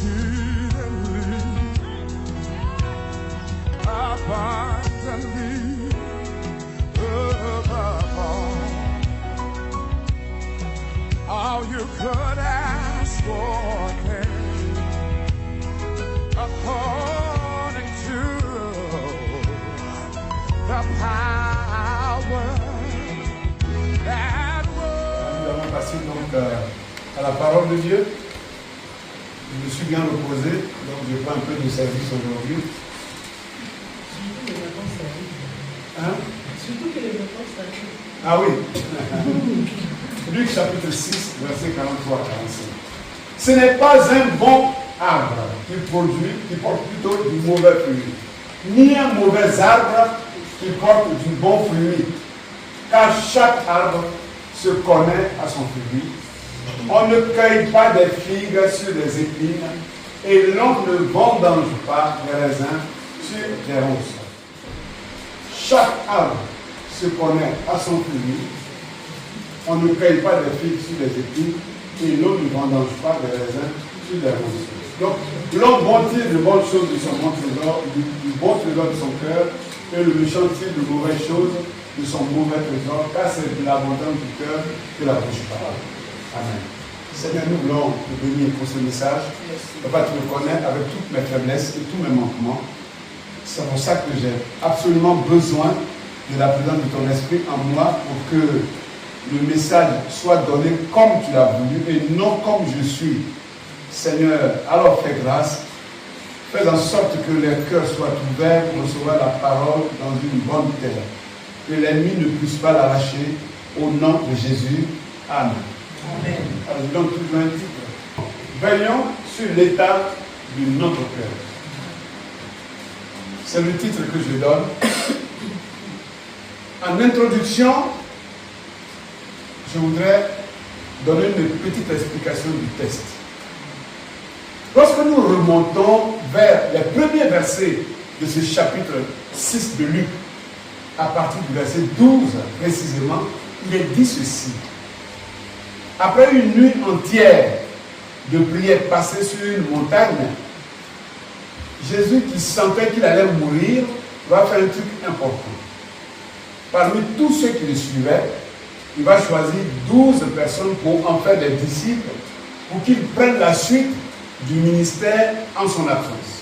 exceedingly, abundantly, above all you could ask for, according to the power that works. Nous allons passer donc à la parole de Dieu. Je me suis bien reposé, donc je prends un peu de service aujourd'hui. Hein? Surtout que les vacances arrivent. Ah oui. Luc chapitre 6, verset 43 à 45. Ce n'est pas un bon arbre qui porte plutôt du mauvais fruit, ni un mauvais arbre qui porte du bon fruit, car chaque arbre se connaît à son fruit. On ne cueille pas des figues sur des épines et l'on ne vendange pas des raisins sur des ronces. Chaque arbre se connaît à son fruit. On ne cueille pas des figues sur des épines et l'on ne vendange pas des raisins sur des ronces. Donc, l'homme bon tire de bonnes choses de son bon trésor, du bon trésor de son cœur, et le méchant tire de mauvaises choses de son mauvais trésor, car c'est de l'abondance du cœur que la bouche parle. Amen. Seigneur, nous voulons te bénir pour ce message. Papa, tu me connais avec toutes mes faiblesses et tous mes manquements. C'est pour ça que j'ai absolument besoin de la présence de ton esprit en moi pour que le message soit donné comme tu l'as voulu et non comme je suis. Seigneur, alors fais grâce. Fais en sorte que les cœurs soient ouverts pour recevoir la parole dans une bonne terre. Que l'ennemi ne puisse pas l'arracher. Au nom de Jésus. Amen. Amen. Alors, je donne toujours un titre. Veillons sur l'état de notre cœur. C'est le titre que je donne. En introduction, je voudrais donner une petite explication du texte. Lorsque nous remontons vers les premiers versets de ce chapitre 6 de Luc, à partir du verset 12 précisément, il est dit ceci. Après une nuit entière de prière passée sur une montagne, Jésus, qui sentait qu'il allait mourir, va faire un truc important. Parmi tous ceux qui le suivaient, il va choisir 12 personnes pour en faire des disciples, pour qu'ils prennent la suite du ministère en son absence.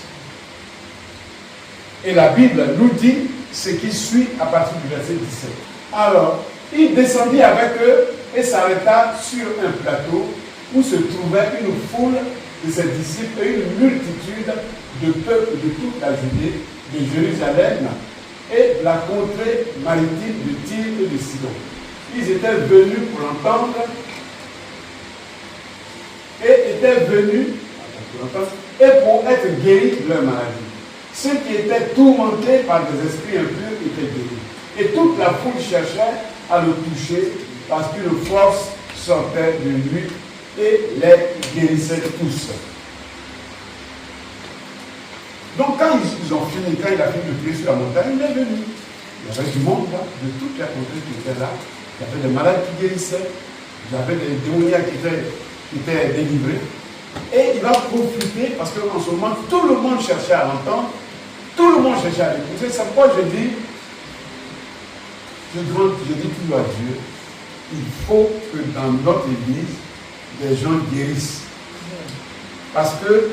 Et la Bible nous dit ce qui suit à partir du verset 17. Alors, il descendit avec eux et s'arrêta sur un plateau où se trouvait une foule de ses disciples et une multitude de peuple de toute la Judée, de Jérusalem et de la contrée maritime de Tyr et de Sidon. Ils étaient venus pour l'entendre et étaient venus et pour être guéris de leur maladie. Ceux qui étaient tourmentés par des esprits impurs étaient guéris. Et toute la foule cherchait à le toucher parce qu'une force sortait de lui et les guérissait tous. Donc quand ils ont fini, quand il a fini de prier sur la montagne, il est venu. Il y avait du monde là, de toute la contrée qui était là. Il y avait des malades qui guérissaient. Il y avait des démoniaques qui étaient délivrés. Et il va profiter, parce qu'en ce moment, tout le monde cherchait à l'entendre, tout le monde cherchait à l'écouter. C'est pourquoi je dis toujours à Dieu, il faut que dans notre église, des gens guérissent. Parce que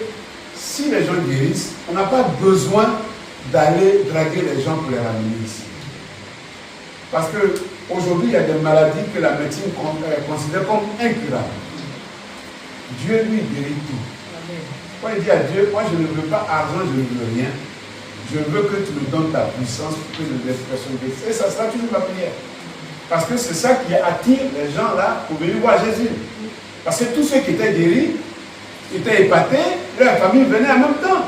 si les gens guérissent, on n'a pas besoin d'aller draguer les gens pour les ramener ici. Parce qu'aujourd'hui, il y a des maladies que la médecine considère comme incurables. Dieu lui guérit tout. Quand il dit à Dieu, moi je ne veux pas argent, je ne veux rien. Je veux que tu me donnes ta puissance pour que les personnes guérissent. Et ça sera toujours la prière. Parce que c'est ça qui attire les gens là pour venir voir Jésus. Parce que tous ceux qui étaient guéris étaient épatés, leur famille venait en même temps.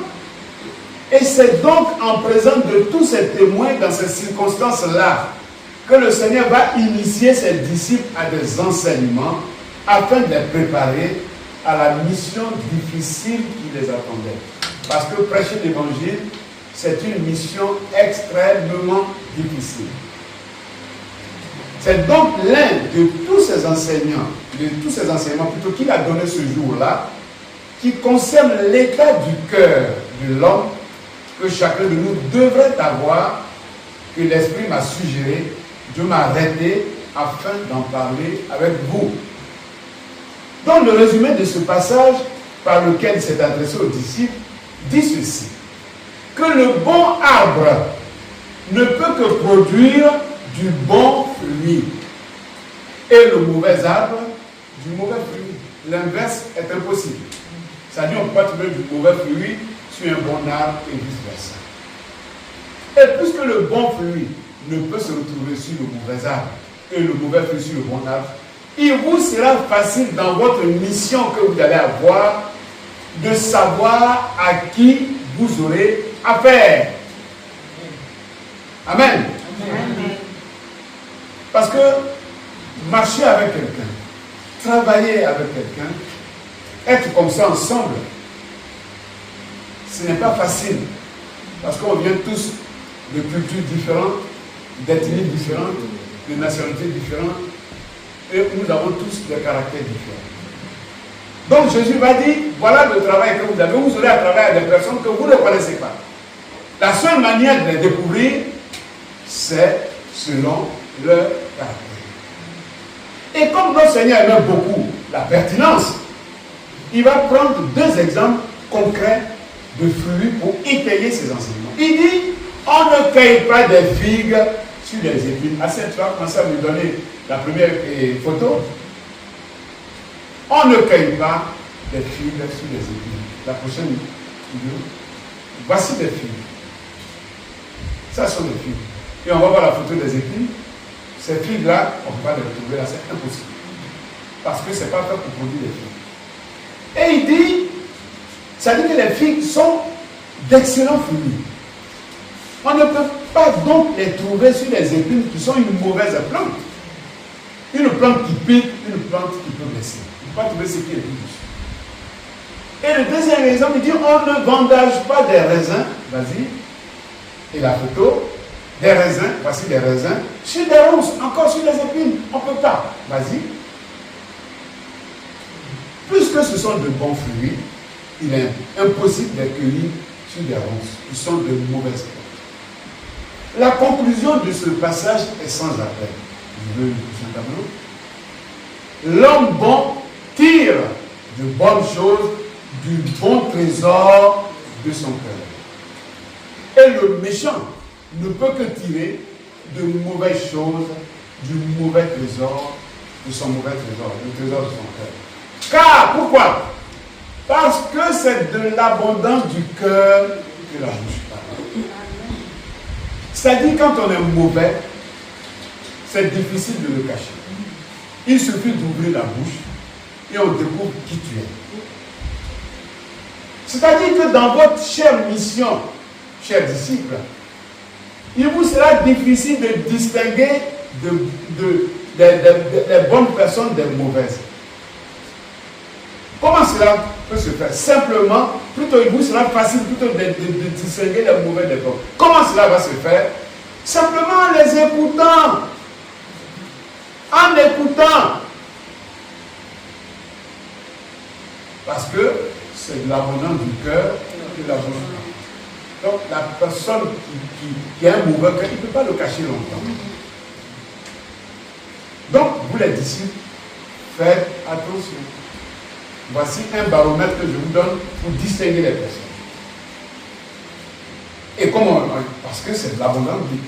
Et c'est donc en présence de tous ces témoins dans ces circonstances-là que le Seigneur va initier ses disciples à des enseignements afin de les préparer à la mission difficile qui les attendait. Parce que prêcher l'évangile, c'est une mission extrêmement difficile. C'est donc l'un de tous ces enseignements plutôt qu'il a donné ce jour-là, qui concerne l'état du cœur de l'homme que chacun de nous devrait avoir, que l'Esprit m'a suggéré de m'arrêter afin d'en parler avec vous. Donc le résumé de ce passage par lequel il s'est adressé aux disciples dit ceci, que le bon arbre ne peut que produire du bon fruit et le mauvais arbre du mauvais fruit. L'inverse est impossible. C'est-à-dire on peut pas trouver du mauvais fruit sur un bon arbre et vice-versa. Et puisque le bon fruit ne peut se retrouver sur le mauvais arbre et le mauvais fruit sur le bon arbre, il vous sera facile dans votre mission que vous allez avoir de savoir à qui vous aurez affaire. Amen. Amen. Parce que marcher avec quelqu'un, travailler avec quelqu'un, être comme ça ensemble, ce n'est pas facile. Parce qu'on vient tous de cultures différentes, d'ethnies différentes, de nationalités différentes, et nous avons tous des caractères différents. Donc Jésus va dire, voilà le travail que vous avez, vous aurez à travailler avec des personnes que vous ne connaissez pas. La seule manière de les découvrir, c'est selon leur caractère. Et comme notre Seigneur aimait beaucoup la pertinence, il va prendre deux exemples concrets de fruits pour étayer ses enseignements. Il dit, on ne cueille pas des figues sur des épines. À cette fois, commencez à me donner la première photo. On ne cueille pas des figues sur des épines. La prochaine vidéo. Voici des figues. Ça sont des figues. Et on va voir la photo des épines. Ces figues-là, on ne peut pas les retrouver là, c'est impossible. Parce que ce n'est pas fait pour produire des figues. Et il dit, ça dit que les figues sont d'excellents fruits. On ne peut pas donc les trouver sur les épines qui sont une mauvaise plante. Une plante qui pique, une plante qui peut blesser. On ne peut pas trouver ce qui est plus douce. Et le deuxième exemple, il dit, on ne vendage pas des raisins. Vas-y. Et la photo, des raisins, voici des raisins, sur des ronces, encore sur les épines. On ne peut pas. Vas-y. Puisque ce sont de bons fruits, il est impossible de cueillir sur des ronces qui sont de mauvaises plantes. La conclusion de ce passage est sans appel. Je veux un tableau. L'homme bon tire de bonnes choses du bon trésor de son cœur. Et le méchant ne peut que tirer de mauvaises choses du mauvais trésor, de son mauvais trésor, le trésor de son cœur. Car, pourquoi? Parce que c'est de l'abondance du cœur que la bouche parle. C'est-à-dire, quand on est mauvais, c'est difficile de le cacher. Il suffit d'ouvrir la bouche et on découvre qui tu es. C'est-à-dire que dans votre chère mission, chers disciples, il vous sera difficile de distinguer des bonnes personnes des mauvaises. Comment cela peut se faire? Simplement, plutôt il vous sera facile plutôt de distinguer les mauvais des bons. Comment cela va se faire? Simplement en les écoutant. En écoutant. Parce que c'est de l'abondance du cœur que la bouche parle. Donc la personne qui a un mauvais cœur, il ne peut pas le cacher longtemps. Donc, vous les disciples, faites attention. Voici un baromètre que je vous donne pour distinguer les personnes. Et comment? Parce que c'est de l'abondance du cœur.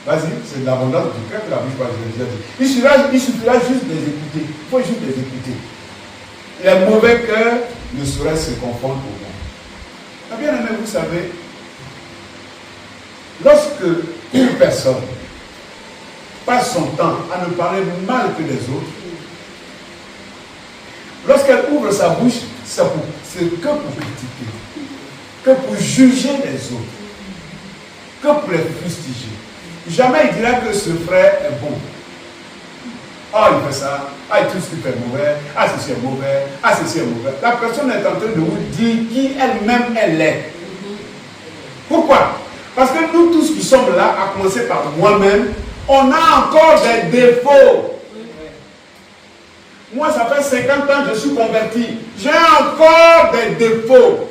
Vas-y, c'est de l'abondance du cœur que la bouche parle, je l'ai déjà dit. Il suffira juste de les écouter. Il faut juste les écouter. Les mauvais cœurs ne sauraient se confondre au monde. Bien aimé, vous savez, lorsque une personne passe son temps à ne parler mal que des autres, lorsqu'elle ouvre sa bouche, c'est que pour critiquer, que pour juger les autres, que pour les fustiger. Jamais il dira que ce frère est bon. Ah, il fait ça. Ah, tout ce qu'il fait mauvais. Ah, ceci est mauvais. Ah, ceci est mauvais. La personne est en train de vous dire qui elle-même elle est. Pourquoi? Parce que nous tous qui sommes là, à commencer par moi-même, on a encore des défauts. Moi, ça fait 50 ans que je suis converti. J'ai encore des défauts.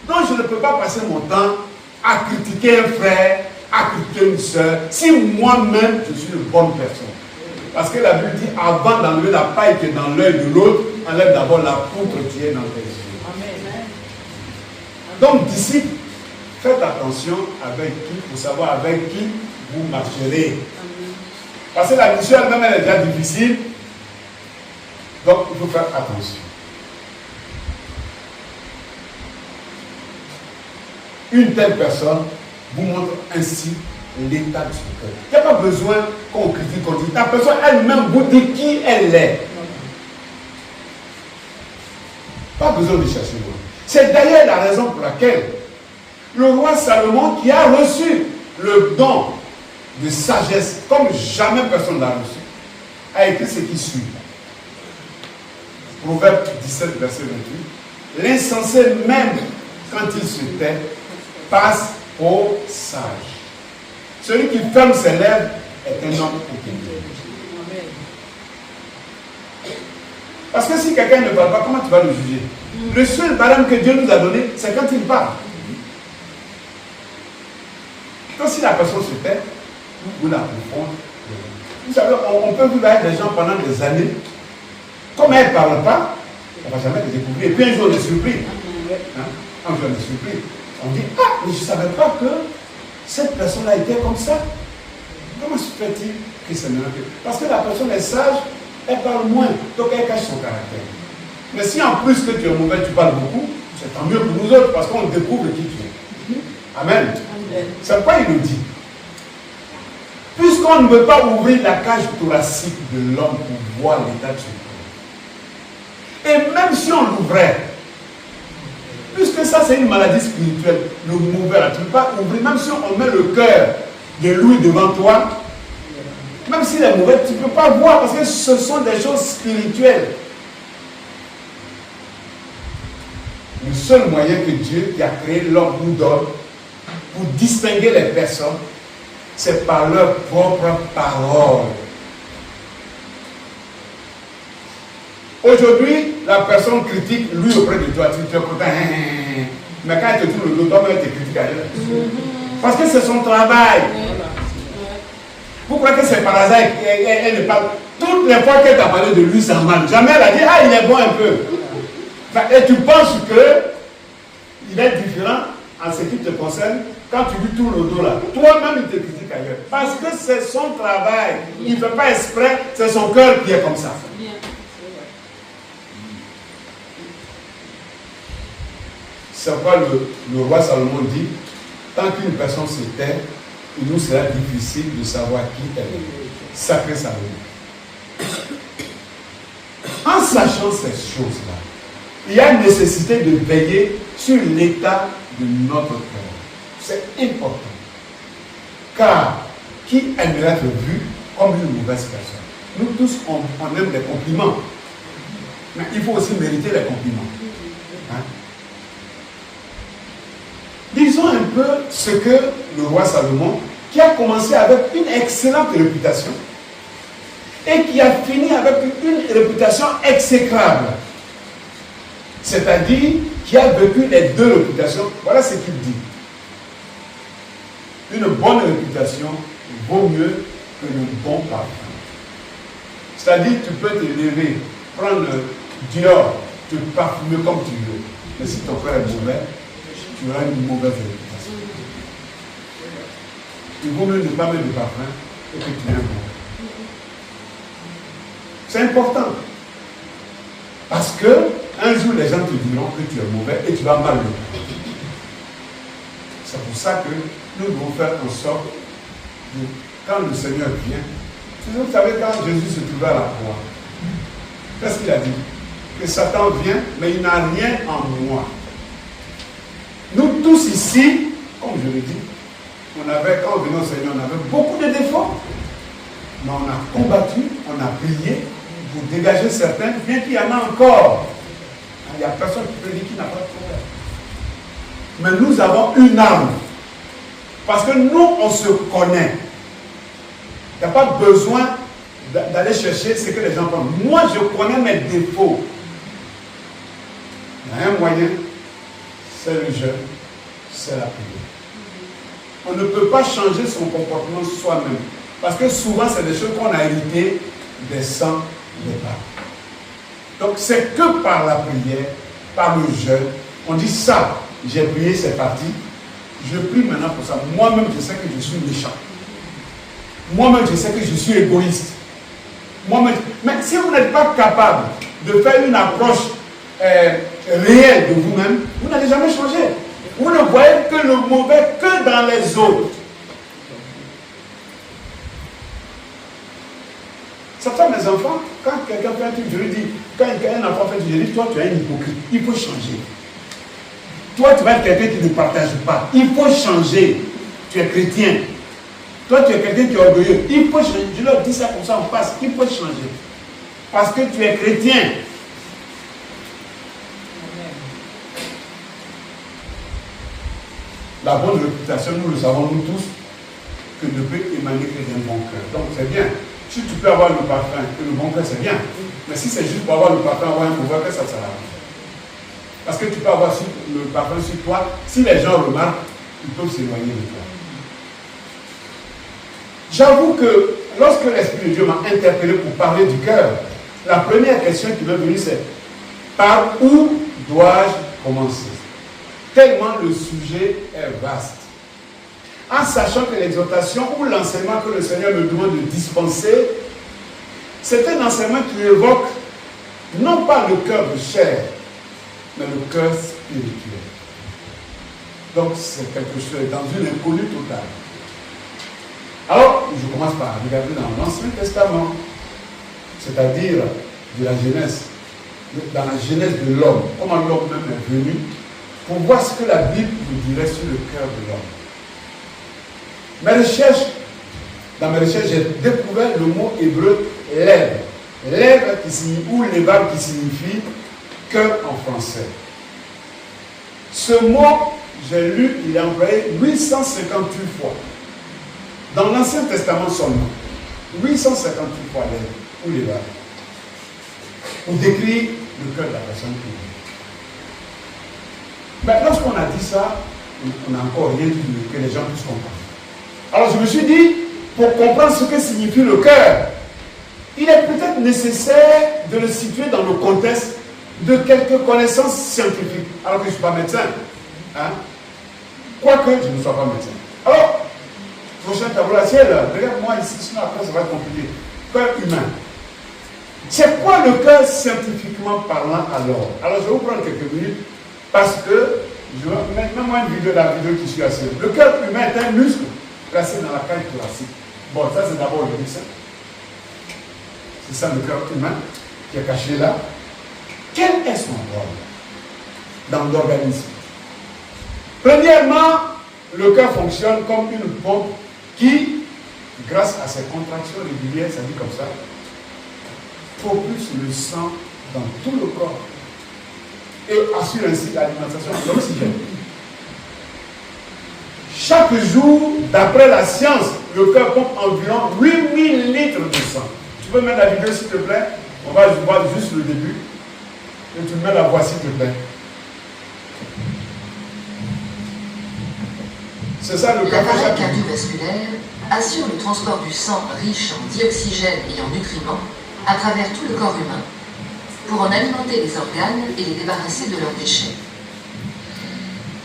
Donc, je ne peux pas passer mon temps à critiquer un frère, à critiquer une soeur, si moi-même, je suis une bonne personne. Parce que la Bible dit, avant d'enlever la paille qui est dans l'œil de l'autre, enlève d'abord la poutre qui est dans tes yeux. Amen. Donc, disciples, faites attention avec qui, pour savoir avec qui vous marcherez. Parce que la mission elle-même, elle est déjà difficile. Donc, il faut faire attention. Une telle personne vous montre ainsi l'état de son cœur. Il n'y a pas besoin qu'on critique, qu'on dise. La personne elle-même vous dit qui elle est. Pas besoin de chercher loin. C'est d'ailleurs la raison pour laquelle le roi Salomon, qui a reçu le don de sagesse, comme jamais personne n'a reçu, a écrit ce qui suit. Proverbe 17, verset 28. L'insensé même, quand il se tait, passe au sage. Celui qui ferme ses lèvres est un homme intelligent. Parce que si quelqu'un ne parle pas, comment tu vas le juger? Le seul barème que Dieu nous a donné, c'est quand il parle. Donc si la personne se tait, vous la confondez. Vous savez, on peut vivre avec des gens pendant des années. Comme elle ne parle pas, on ne va jamais les découvrir. Et puis un jour, on est surpris. Un jour, on est surpris. On dit, ah, mais je ne savais pas que cette personne-là était comme ça. Comment se fait-il que c'est maintenant que... Parce que la personne est sage, elle parle moins, donc elle cache son caractère. Mais si en plus que tu es mauvais, tu parles beaucoup, c'est tant mieux pour nous autres, parce qu'on découvre qui tu es. Amen. C'est pourquoi il nous dit, puisqu'on ne veut pas ouvrir la cage thoracique de l'homme pour voir l'état de son cœur, et même si on l'ouvrait, puisque ça c'est une maladie spirituelle, le mauvais, tu ne peux pas ouvrir, même si on met le cœur de lui devant toi, même s'il est mauvais, tu ne peux pas voir parce que ce sont des choses spirituelles. Le seul moyen que Dieu qui a créé l'homme nous donne pour distinguer les personnes, c'est par leur propre parole. Aujourd'hui, la personne critique lui auprès de toi, tu es content, mais quand elle te tourne le dos, toi-même elle te critique ailleurs. Parce que c'est son travail. Vous croyez que c'est par hasard qu'elle ne parle. Toutes les fois qu'elle t'a parlé de lui, ça mal. Jamais elle a dit, ah, il est bon un peu. Et tu penses qu'il est différent en ce qui te concerne quand tu lui tournes le dos là. Toi-même, il te critique ailleurs. Parce que c'est son travail. Il ne fait pas exprès, c'est son cœur qui est comme ça. C'est pourquoi le roi Salomon dit, tant qu'une personne se tait, il nous sera difficile de savoir qui elle est. Sacré Salomon. En sachant ces choses-là, il y a une nécessité de veiller sur l'état de notre cœur. C'est important. Car qui aimerait être vu comme une mauvaise personne? Nous tous, on aime les compliments. Mais il faut aussi mériter les compliments. Hein? Disons un peu ce que le roi Salomon, qui a commencé avec une excellente réputation et qui a fini avec une réputation exécrable. C'est-à-dire qui a vécu les deux réputations. Voilà ce qu'il dit. Une bonne réputation vaut mieux que le bon parfum. C'est-à-dire tu peux te lever, prendre Dior, te parfumer comme tu veux. Mais si ton frère est mauvais, tu auras une mauvaise réputation. Il vaut mieux ne pas mettre de parfum et que tu es bon. C'est important. Parce que un jour, les gens te diront que tu es mauvais et tu vas mal le faire. C'est pour ça que nous devons faire en sorte de, quand le Seigneur vient, vous savez, quand Jésus se trouvait à la croix, qu'est-ce qu'il a dit? Que Satan vient, mais il n'a rien en moi. Nous tous ici, comme je l'ai dit, quand on venait au Seigneur, on avait beaucoup de défauts. Mais on a combattu, on a prié pour dégager certains, bien qu'il y en a encore. Il n'y a personne qui peut dire qu'il n'a pas de problème. Mais nous avons une arme. Parce que nous, on se connaît. Il n'y a pas besoin d'aller chercher ce que les gens pensent. Moi, je connais mes défauts. Il y a un moyen, c'est le jeûne, c'est la prière. On ne peut pas changer son comportement soi-même. Parce que souvent, c'est des choses qu'on a héritées des sangs des parents. Donc, c'est que par la prière, par le jeûne, on dit ça, j'ai prié, c'est parti. Je prie maintenant pour ça. Moi-même, je sais que je suis méchant. Moi-même, je sais que je suis égoïste. Moi-même, mais si vous n'êtes pas capable de faire une approche réelle de vous-même, vous n'allez jamais changer. Vous ne voyez que le mauvais que dans les autres. Ça fait mes enfants, quand quelqu'un fait un truc, je lui dis, quand un enfant fait un truc, je lui dis, toi tu es un hypocrite, il faut changer. Toi tu vas être quelqu'un qui ne partage pas, il faut changer. Tu es chrétien. Toi tu es quelqu'un qui est orgueilleux, il faut changer. Je leur dis ça comme ça, on passe, il faut changer. Parce que tu es chrétien. La bonne réputation, nous le savons nous tous, que ne peut émaner que d'un bon cœur. Donc c'est bien. Si tu peux avoir le parfum et le bon cœur, c'est bien. Mais si c'est juste pour avoir le parfum, avoir un mauvais cœur, ça ne sert à rien. Parce que tu peux avoir le parfum sur toi. Si les gens remarquent, ils peuvent s'éloigner de toi. J'avoue que lorsque l'Esprit de Dieu m'a interpellé pour parler du cœur, la première question qui m'est venue, c'est par où dois-je commencer? Tellement le sujet est vaste. En sachant que l'exhortation ou l'enseignement que le Seigneur me demande de dispenser, c'est un enseignement qui évoque non pas le cœur de chair, mais le cœur spirituel. Donc c'est quelque chose dans une inconnue totale. Alors, je commence par regarder dans l'Ancien Testament, c'est-à-dire de la Genèse, dans la Genèse de l'homme, comment l'homme même est venu, pour voir ce que la Bible nous dirait sur le cœur de l'homme. Dans mes recherches, j'ai découvert le mot hébreu lèvre. Lèvre qui signifie, ou lévab qui signifie cœur en français. Ce mot, j'ai lu, il est employé 858 fois. Dans l'Ancien Testament seulement. 858 fois lèvre ou lévab. Pour décrire le cœur de la personne qui vit. Mais lorsqu'on a dit ça, on n'a encore rien dit que les gens puissent comprendre. Alors je me suis dit, pour comprendre ce que signifie le cœur, il est peut-être nécessaire de le situer dans le contexte de quelques connaissances scientifiques. Alors que je ne suis pas médecin. Hein? Quoique je ne sois pas médecin. Alors, prochain tableau à ciel, regarde-moi ici, sinon après ça va être compliqué. Cœur humain. C'est quoi le cœur scientifiquement parlant alors? Alors je vais vous prendre quelques minutes parce que, mets-moi une vidéo, la vidéo qui suit assez. Le cœur humain est un muscle placé dans la cage thoracique. Bon, ça c'est d'abord le muscle. C'est ça le cœur humain qui est caché là. Quel est son rôle dans l'organisme? Premièrement, le cœur fonctionne comme une pompe qui, grâce à ses contractions régulières, ça dit comme ça, propulse le sang dans tout le corps et assure ainsi l'alimentation de l'oxygène. Chaque jour, d'après la science, le cœur pompe environ 8000 litres de sang. Tu peux mettre la vidéo s'il te plaît? On va voir juste le début. Et tu mets la voix s'il te plaît. C'est ça le cœur. L'appareil cardiovasculaire assure le transport du sang riche en dioxygène et en nutriments à travers tout le corps humain pour en alimenter les organes et les débarrasser de leurs déchets.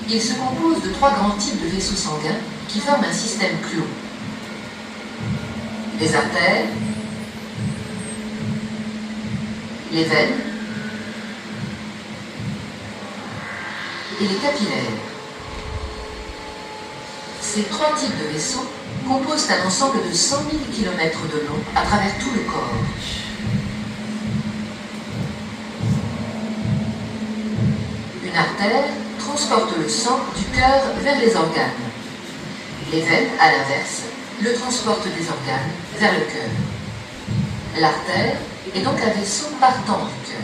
Il se compose de 3 grands types de vaisseaux sanguins qui forment un système clos. Les artères, les veines et les capillaires. Ces 3 types de vaisseaux composent un ensemble de 100 000 km de long à travers tout le corps. Une artère transporte le sang du cœur vers les organes. Les veines, à l'inverse, le transportent des organes vers le cœur. L'artère est donc un vaisseau partant du cœur.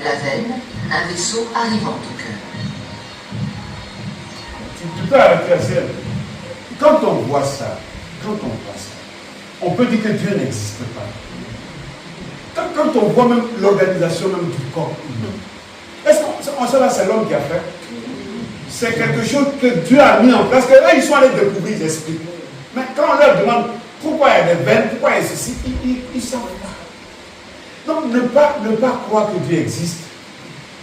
La veine, un vaisseau arrivant au cœur. Tu peux arrêter à ciel. Quand on voit ça, on peut dire que Dieu n'existe pas. Quand on voit même l'organisation même du corps humain, est-ce qu'on sait là c'est l'homme qui a fait? C'est quelque chose que Dieu a mis en place, que là ils sont allés découvrir, ils expliquent. Mais quand on leur demande pourquoi il y a des veines, pourquoi il y a ceci, ils ne savent pas. Donc ne pas croire que Dieu existe,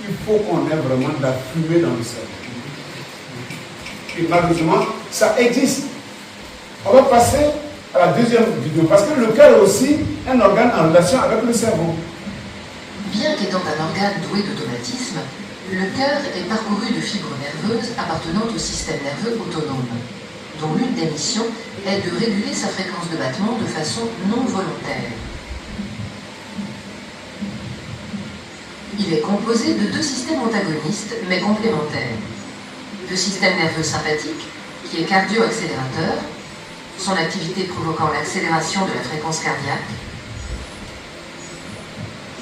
il faut qu'on ait vraiment de la fumée dans le cerveau. Et malheureusement, ça existe. On va passer à la deuxième vidéo, parce que le cœur est aussi un organe en relation avec le cerveau. Bien qu'étant un organe doué d'automatisme, le cœur est parcouru de fibres nerveuses appartenant au système nerveux autonome, dont l'une des missions est de réguler sa fréquence de battement de façon non volontaire. Il est composé de deux systèmes antagonistes mais complémentaires. Le système nerveux sympathique, qui est cardio-accélérateur, son activité provoquant l'accélération de la fréquence cardiaque,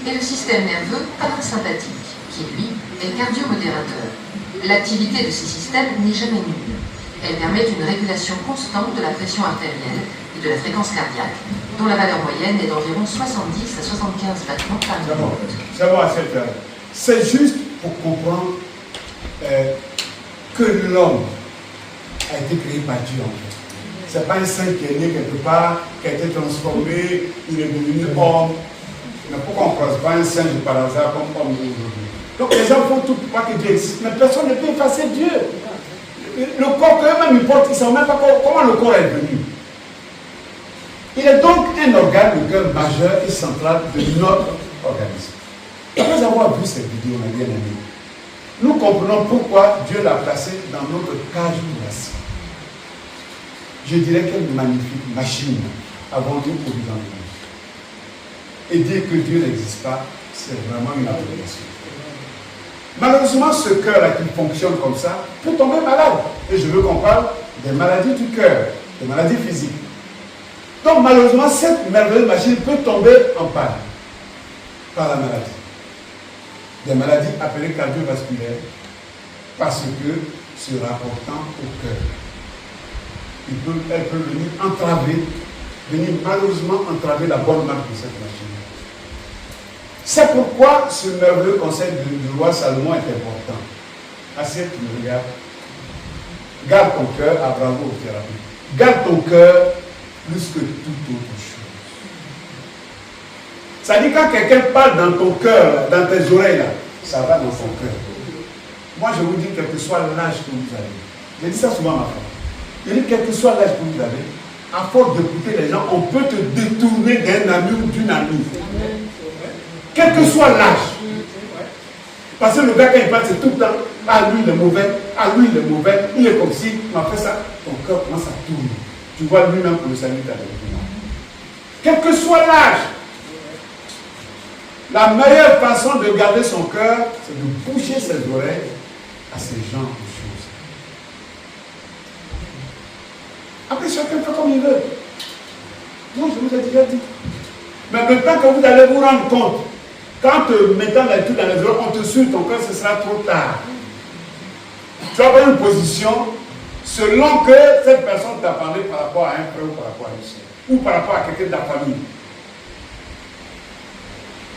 et le système nerveux parasympathique, qui lui est cardiomodérateur. L'activité de ces systèmes n'est jamais nulle. Elle permet une régulation constante de la pression artérielle et de la fréquence cardiaque, dont la valeur moyenne est d'environ 70 à 75 battements par minute. C'est bon, c'est juste pour comprendre que l'homme a été créé par Dieu en fait. Ce n'est pas un saint qui est né quelque part, qui a été transformé, il est devenu homme. Mais pourquoi on ne croise pas un singe par hasard comme homme aujourd'hui? Donc les gens font tout pour pas que Dieu existe, mais personne ne peut effacer Dieu. Le corps, quand même, ils ne savent même pas comment le corps est venu. Il est donc un organe, le cœur majeur et central de notre organisme. Après avoir vu cette vidéo, on a bien aimé. Nous comprenons pourquoi Dieu l'a placé dans notre cage thoracique. Je dirais quelle magnifique machine avant tout produit dans le monde. Et dire que Dieu n'existe pas, c'est vraiment une abomination. Malheureusement, ce cœur-là qui fonctionne comme ça peut tomber malade. Et je veux qu'on parle des maladies du cœur, des maladies physiques. Donc malheureusement, cette merveilleuse machine peut tomber en panne par la maladie. Des maladies appelées cardiovasculaires parce que se rapportant au cœur. Elle peut venir malheureusement entraver la bonne marche de cette machine. C'est pourquoi ce merveilleux conseil du roi Salomon est important. Assez tu me regardes. Garde ton cœur, à bravo aux thérapies. Garde ton cœur plus que toute autre chose. Ça dit quand quelqu'un parle dans ton cœur, dans tes oreilles, là, ça va dans son cœur. Moi je vous dis, quel que soit l'âge que vous avez, je dis ça souvent à ma femme. Je dis quel que soit l'âge que vous avez, à force d'écouter les gens, on peut te détourner d'un ami ou d'une amie. Quel que soit l'âge. Parce que le gars, quand il parle, c'est tout le temps, ah lui il est mauvais, ah lui il est mauvais, il est comme si, il m'a fait ça, ton cœur commence à tourner. Tu vois lui-même pour le salut avec lui. Quel que soit l'âge, la meilleure façon de garder son cœur, c'est de boucher ses oreilles à ces gens de choses. Après, chacun fait comme il veut. Moi, je vous ai déjà dit. Mais maintenant que vous allez vous rendre compte, quand te mettant les trucs dans les oreilles, on te suit ton cœur, ce sera trop tard. Tu vas avoir une position selon que cette personne t'a parlé par rapport à un frère ou par rapport à une soeur, ou par rapport à quelqu'un de la famille.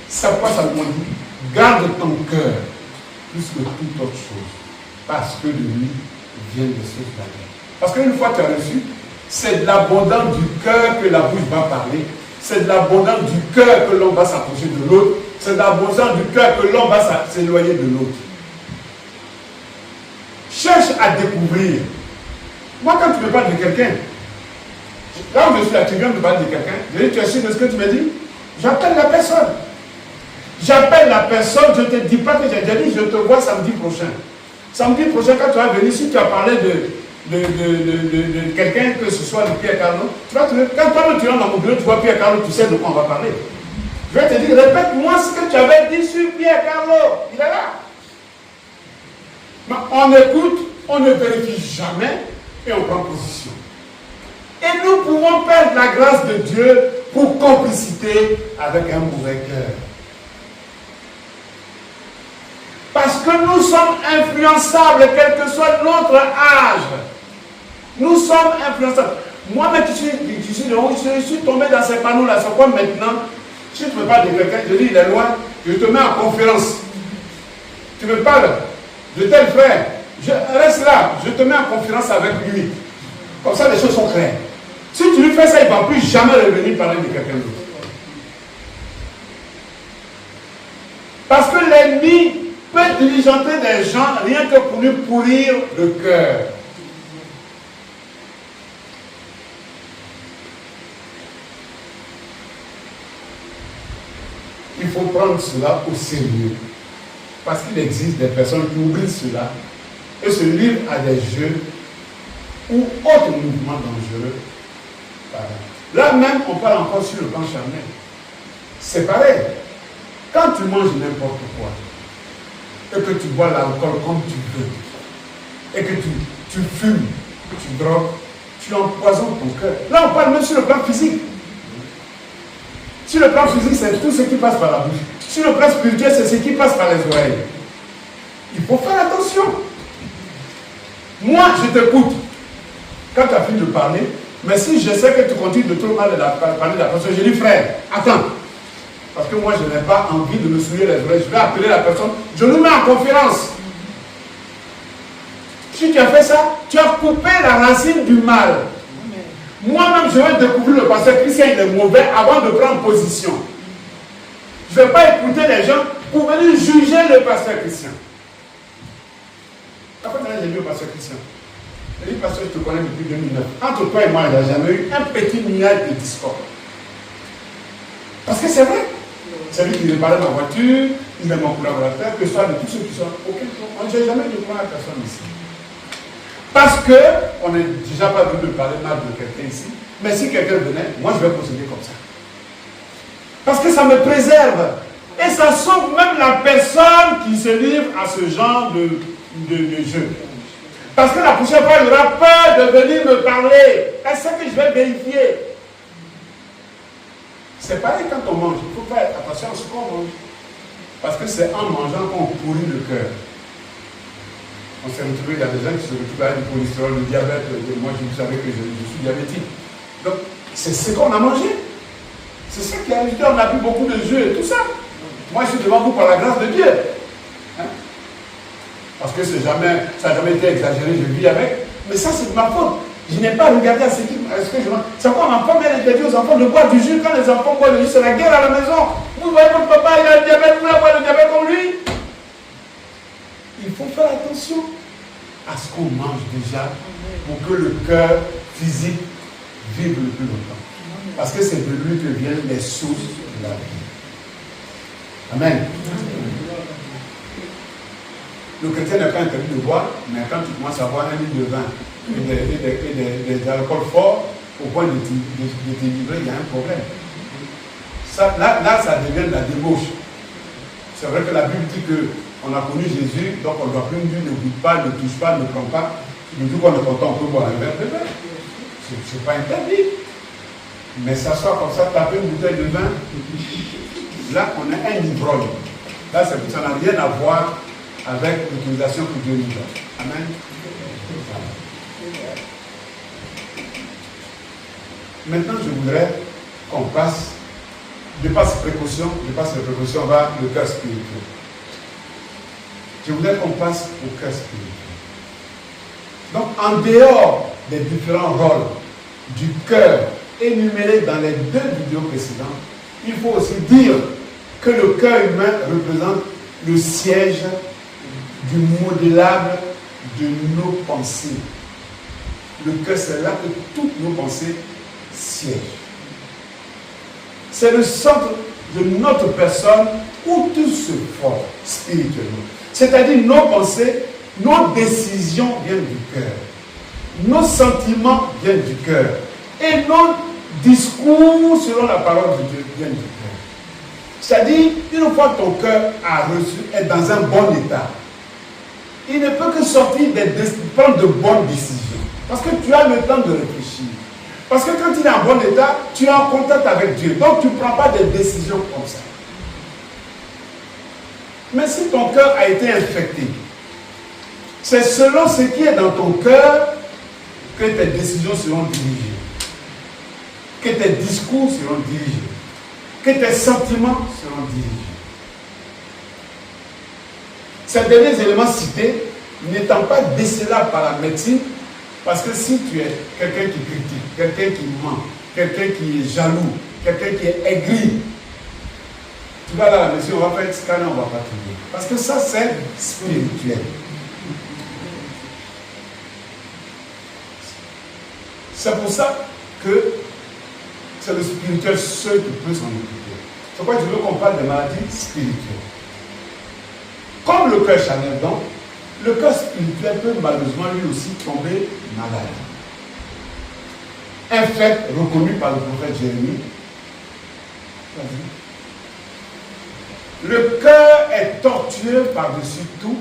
C'est pourquoi ça nous dit, garde ton cœur plus que toute autre chose, parce que de lui viennent des choses d'ailleurs. Parce qu'une fois que tu as reçu, c'est de l'abondance du cœur que la bouche va parler, c'est de l'abondance du cœur que l'homme va s'approcher de l'autre, c'est de l'abondance du cœur que l'homme va s'éloigner de l'autre. Cherche à découvrir. Moi, quand tu me parles de quelqu'un, là où je suis là, tu viens me parler de quelqu'un, je dis, tu es sûr de ce que tu me dis? J'appelle la personne. J'appelle la personne, je ne te dis pas que j'ai déjà dit, je te vois samedi prochain. Samedi prochain, quand tu vas venir, si tu as parlé de quelqu'un, que ce soit de Pierre Carlo, tu vas trouver, quand toi tu rentres dans mon bureau, tu vois Pierre Carlo, tu sais de quoi on va parler. Je vais te dire, répète-moi ce que tu avais dit sur Pierre Carlo. Il est là. Mais on écoute, on ne vérifie jamais et on prend position. Et nous pouvons perdre la grâce de Dieu pour complicité avec un mauvais cœur. Parce que nous sommes influençables, quel que soit notre âge. Nous sommes influençables. Moi-même, je suis tombé dans ces panneaux-là. C'est quoi maintenant? Si tu me parles de quelqu'un, je dis il est loin, je te mets en conférence. Tu me parles de tel frère, reste là, je te mets en conférence avec lui. Comme ça, les choses sont claires. Si tu lui fais ça, il ne va plus jamais revenir parler de quelqu'un d'autre. Parce que l'ennemi peut diligenter des gens rien que pour lui pourrir le cœur. Il faut prendre cela au sérieux. Parce qu'il existe des personnes qui oublient cela et se livrent à des jeux ou autres mouvements dangereux. Là même, on parle encore sur le plan charnel. C'est pareil. Quand tu manges n'importe quoi, et que tu bois l'alcool comme tu veux, et que tu fumes, tu drogues, tu empoisonnes ton cœur. Là, on parle même sur le plan physique. Sur le plan physique, c'est tout ce qui passe par la bouche. Sur le plan spirituel, c'est ce qui passe par les oreilles. Il faut faire attention. Moi, je t'écoute. Quand tu as fini de parler, mais si je sais que tu continues de trop mal parler de la personne, je dis frère, attends. Parce que moi, je n'ai pas envie de me souiller les oreilles. Je vais appeler la personne, je nous mets en conférence. Si tu as fait ça, tu as coupé la racine du mal. Moi-même, je vais découvrir le pasteur Christian, il est mauvais avant de prendre position. Je ne vais pas écouter les gens pour venir juger le pasteur Christian. Après, j'ai dit au pasteur Christian, j'ai dit, pasteur, je te connais depuis 2009. Entre toi et moi, il n'y a jamais eu un petit nuage de discorde. Parce que c'est vrai. C'est lui qui réparait ma voiture, il est mon collaborateur, que ce soit de tous ceux qui sont. On n'a jamais de prendre la personne ici. Parce qu'on n'est déjà pas venu me parler mal de quelqu'un ici. Mais si quelqu'un venait, moi je vais procéder comme ça. Parce que ça me préserve. Et ça sauve même la personne qui se livre à ce genre de jeu. Parce que la prochaine fois, il aura peur de venir me parler. Est-ce que je vais vérifier? C'est pareil quand on mange. Il faut faire attention à ce qu'on mange. Parce que c'est en mangeant qu'on pourrit le cœur. On s'est retrouvé, il y a des gens qui se retrouvent avec du cholestérol, le diabète. Moi, je savais que je suis diabétique. Donc, c'est ce qu'on a mangé. C'est ça qui a ajouté. On a bu beaucoup de jus et tout ça. Moi, je suis devant vous par la grâce de Dieu. Hein? Parce que ça n'a jamais été exagéré, je vis avec. Mais ça, c'est de ma faute. Je n'ai pas regardé à ce que je mange. C'est quoi, on enfant bien interdit aux enfants de boire du jus. Quand les enfants boivent du jus, c'est la guerre à la maison. Vous voyez votre papa, il a le diabète, vous voulez avoir le diabète comme lui. Il faut faire attention à ce qu'on mange déjà pour que le cœur physique vive le plus longtemps. Parce que c'est de lui que viennent les sources de la vie. Amen. Le chrétien n'est pas interdit de boire, mais quand tu commences à boire un litre de vin et des alcools forts, au point de te livrer, il y a un problème. Ça, là, ça devient de la débauche. C'est vrai que la Bible dit qu'on a connu Jésus, donc on ne doit plus dire ne goûte pas, ne touche pas, ne prend pas. Du coup, on est content, on peut boire un verre de vin. Ce n'est pas interdit. Mais s'asseoir comme ça, taper une bouteille de vin, là, on est un ivrogne. Là, ça n'a rien à voir avec l'utilisation que Dieu nous donne. Amen. Maintenant, je voudrais qu'on passe, dépasse les précautions, vers le cœur spirituel. Je voudrais qu'on passe au cœur spirituel. Donc, en dehors des différents rôles du cœur énumérés dans les 2 vidéos précédentes, il faut aussi dire que le cœur humain représente le siège du modélable de nos pensées. Le cœur, c'est là que toutes nos pensées siègent. C'est le centre de notre personne où tout se forme spirituellement. C'est-à-dire nos pensées, nos décisions viennent du cœur. Nos sentiments viennent du cœur. Et nos discours, selon la parole de Dieu, viennent du cœur. C'est-à-dire, une fois que ton cœur est dans un bon état, il ne peut que sortir prendre de bonnes décisions. Parce que tu as le temps de réfléchir. Parce que quand il est en bon état, tu es en contact avec Dieu. Donc tu ne prends pas des décisions comme ça. Mais si ton cœur a été infecté, c'est selon ce qui est dans ton cœur que tes décisions seront dirigées. Que tes discours seront dirigés. que tes sentiments seront dirigés. Ces derniers éléments cités n'étant pas décelables par la médecine, parce que si tu es quelqu'un qui critique, quelqu'un qui ment, quelqu'un qui est jaloux, quelqu'un qui est aigri, tu vas là à la maison, on va faire un scanner, on ne va pas trouver. Parce que ça, c'est spirituel. C'est pour ça que c'est le spirituel seul qui peut s'en occuper. C'est pourquoi je veux qu'on parle des maladies spirituelles. Comme le cœur charnel, donc, le cœur spirituel peut malheureusement lui aussi tomber malade. Un fait reconnu par le prophète Jérémie. Le cœur est tortueux par-dessus tout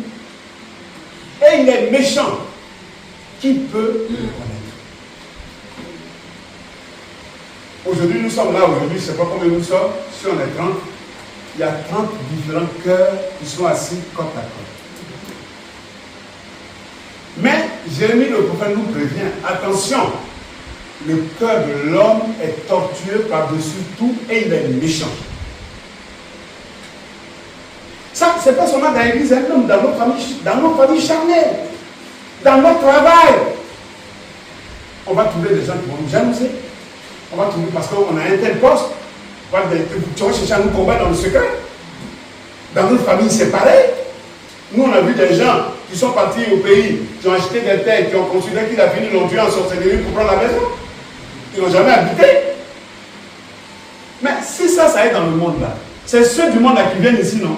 et il est méchant. Qui peut le connaître? Aujourd'hui, nous sommes là, aujourd'hui, je ne sais pas combien nous sommes, si on est 30, il y a 30 différents cœurs qui sont assis côte à côte. Mais Jérémie le prophète nous prévient, attention, le cœur de l'homme est tortueux par-dessus tout et il est méchant. Ça, ce n'est pas seulement dans l'église elle-même, dans nos familles charnelles, dans notre travail. On va trouver des gens qui vont nous jalouser. On va trouver parce qu'on a un tel poste. Tu vas chercher à nous combattre dans le secret. Dans notre famille, c'est pareil. Nous, on a vu des gens qui sont partis au pays, qui ont acheté des terres, qui ont considéré qu'il a fini, l'ont tué en sorcellerie pour prendre la maison. Ils n'ont jamais habité. Mais si ça est dans le monde là, c'est ceux du monde là qui viennent ici, non?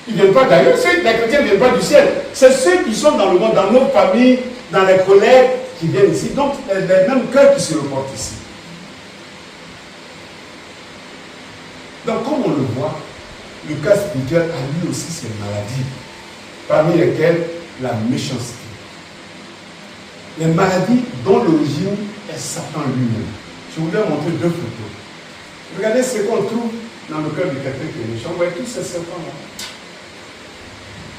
Ils ne viennent pas d'ailleurs. Les chrétiens ne viennent pas du ciel. C'est ceux qui sont dans le monde, dans nos familles, dans les collègues, qui viennent ici. Donc, les mêmes cœurs qui se reportent ici. Donc, comme on le voit, le cas spirituel a lui aussi ses maladies, parmi lesquelles la méchanceté. Les maladies dont l'origine est Satan lui-même. Je voudrais montrer deux photos. Regardez ce qu'on trouve dans le cœur du quelqu'un qui est méchant. Vous voyez tous ces serpents-là.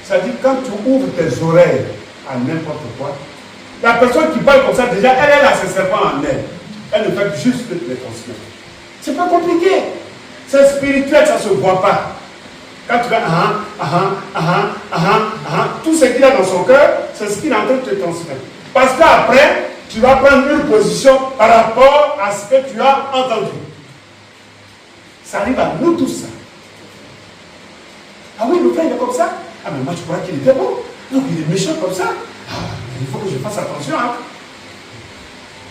C'est-à-dire, quand tu ouvres tes oreilles à n'importe quoi, la personne qui parle comme ça, déjà, elle a ses serpents en elle. Elle ne fait juste les transmettre. C'est pas compliqué. C'est spirituel, ça ne se voit pas. Quand tu vas, tout ce qu'il a dans son cœur, c'est ce qu'il est en train de te transmettre. Parce qu'après, tu vas prendre une position par rapport à ce que tu as entendu. Ça arrive à nous tous, ça. Ah oui, le frère, il est comme ça. Ah, mais moi, je crois qu'il était bon. Donc, il est méchant comme ça. Ah, il faut que je fasse attention. Hein.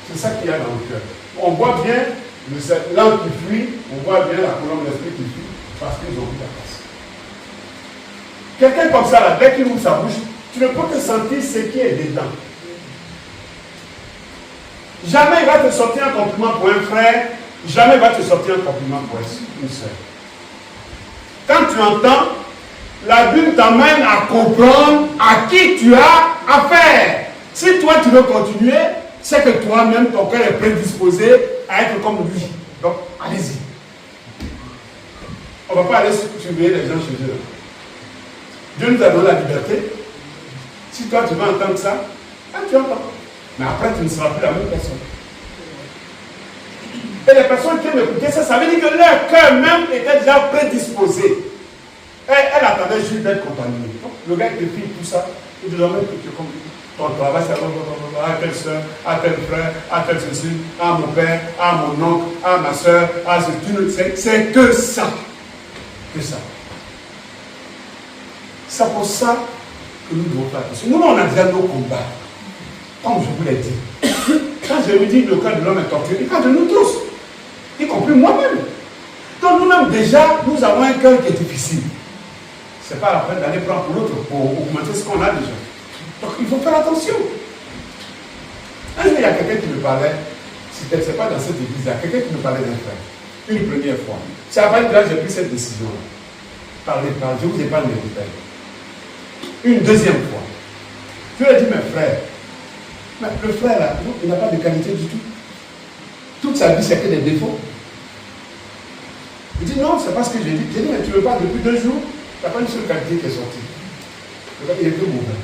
C'est ça qu'il y a dans le cœur. On voit bien l'âme qui fuit, on voit bien la colonne de l'esprit qui fuit, parce qu'ils ont vu la place. Quelqu'un comme ça, là, dès qu'il ouvre sa bouche, tu ne peux que sentir ce qui est dedans. Jamais il va te sortir un compliment pour un frère, jamais il va te sortir un compliment pour une soeur. Quand tu entends, la Bible t'amène à comprendre à qui tu as affaire. Si toi tu veux continuer, c'est que toi-même, ton cœur est prédisposé à être comme lui. Donc, allez-y. On ne va pas aller surveiller les gens chez eux. Dieu nous a donné la liberté. Si toi tu veux entendre ça, tu entends. Mais après, tu ne seras plus la même personne. Et les personnes qui aiment écouter ça, ça veut dire que leur cœur même était déjà prédisposé. Elle attendait juste d'être contaminée. Le gars qui fait tout ça, il dit, que tu es comme ton travail, c'est à telle soeur, à tel frère, à tel ceci, à mon père, à mon oncle, à ma soeur, à ce c'est que ça. Que ça. C'est pour ça que nous devons faire attention. Nous, on a déjà nos combats. Comme je vous l'ai dit. Quand je vous dis que le cœur de l'homme est torturé, il parle de nous tous, y compris moi-même. Donc nous-mêmes déjà, nous avons un cœur qui est difficile. Ce n'est pas la peine d'aller prendre pour l'autre pour augmenter ce qu'on a déjà. Donc il faut faire attention. Un jour, il y a quelqu'un qui me parlait, ce n'est pas dans cette église-là, quelqu'un qui me parlait d'un frère, une première fois. C'est à partir de là que j'ai pris cette décision-là. Parlez, je vous épargne les détails. Une deuxième fois, je lui ai dit, mes frères, mais le frère là, il n'a pas de qualité du tout. Toute sa vie, c'est que des défauts. Il dit, non, c'est pas ce que j'ai dit. J'ai dit, mais tu me parles depuis 2 jours, il n'y a pas une seule qualité qui est sortie. Il est plus mauvais.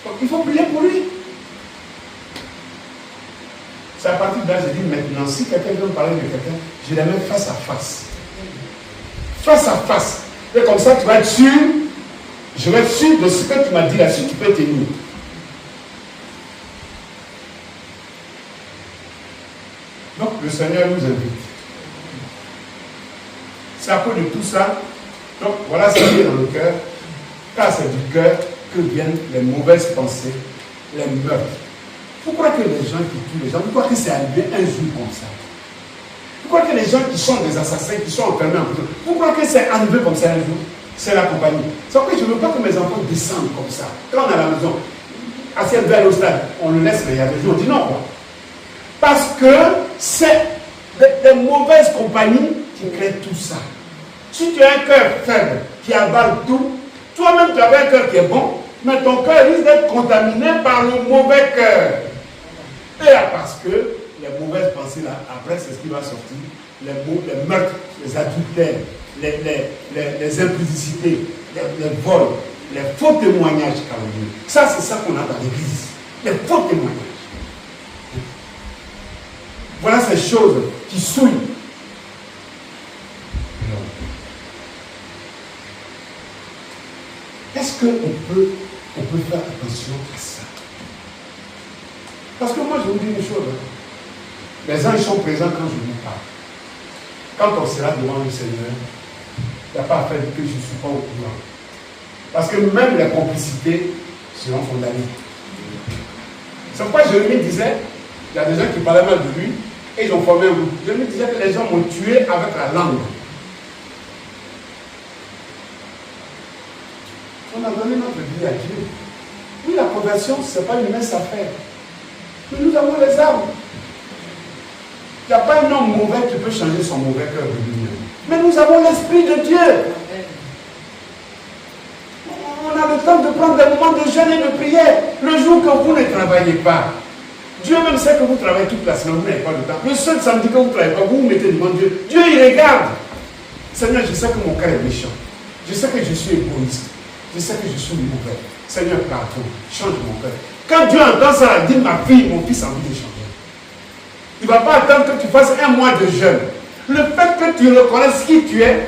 Donc il faut prier pour lui. C'est à partir de là, j'ai dit maintenant, si quelqu'un veut me parler de quelqu'un, je les mets face à face. Face à face. Et comme ça, tu vas être sûr, je vais être sûr de ce que tu m'as dit là, si tu peux tenir. Donc, le Seigneur nous invite. C'est à cause de tout ça. Donc, voilà ce qui est dans le cœur. Car c'est du cœur que viennent les mauvaises pensées, les meurtres. Pourquoi que les gens qui tuent les gens, pourquoi que c'est arrivé un jour comme ça? Pourquoi que les gens qui sont des assassins, qui sont enfermés en prison, pourquoi que c'est arrivé comme ça un jour? C'est la compagnie. C'est pourquoi je ne veux pas que mes enfants descendent comme ça. Quand on est à la maison, assis élevé à l'hôpital, on le laisse, mais il y a des jours, on dit non quoi. Parce que c'est des mauvaises compagnies qui créent tout ça. Si tu as un cœur faible, qui avale tout, toi-même tu avais un cœur qui est bon, mais ton cœur risque d'être contaminé par le mauvais cœur. Et là, parce que les mauvaises pensées là, après c'est ce qui va sortir, les meurtres, les adultères, les impudicités, les vols, les faux témoignages calomnieux. Ça, c'est ça qu'on a dans l'église. Les faux témoignages. Voilà ces choses qui souillent. Est-ce qu'on peut faire attention à ça? Parce que moi, je vous dis une chose. Les anges sont présents quand je vous parle. Quand on sera devant le Seigneur, il n'y a pas à faire que je ne suis pas au courant. Parce que même les complicités seront condamnées. C'est pourquoi Jérémie disait, il y a des gens qui parlaient mal de lui, et ils ont formé un groupe. Jérémie disait que les gens m'ont tué avec la langue. On a donné notre vie à Dieu. Oui, la conversion, ce n'est pas une mince affaire. Mais nous avons les armes. Il n'y a pas un homme mauvais qui peut changer son mauvais cœur de lui-même. Mais nous avons l'Esprit de Dieu. On a le temps de prendre des moments de jeûne et de prière. Le jour que vous ne travaillez pas, Dieu même sait que vous travaillez toute la semaine, vous n'avez pas de temps. Le seul samedi que vous ne travaillez pas, vous vous mettez devant Dieu. Dieu, il regarde. Seigneur, je sais que mon cœur est méchant. Je sais que je suis égoïste. Je sais que je suis mauvais. Seigneur, pardon, change mon cœur. Quand Dieu entend ça, il dit, ma fille, mon fils a envie de changer. Il ne va pas attendre que tu fasses un mois de jeûne. Le fait que tu reconnaisses qui tu es,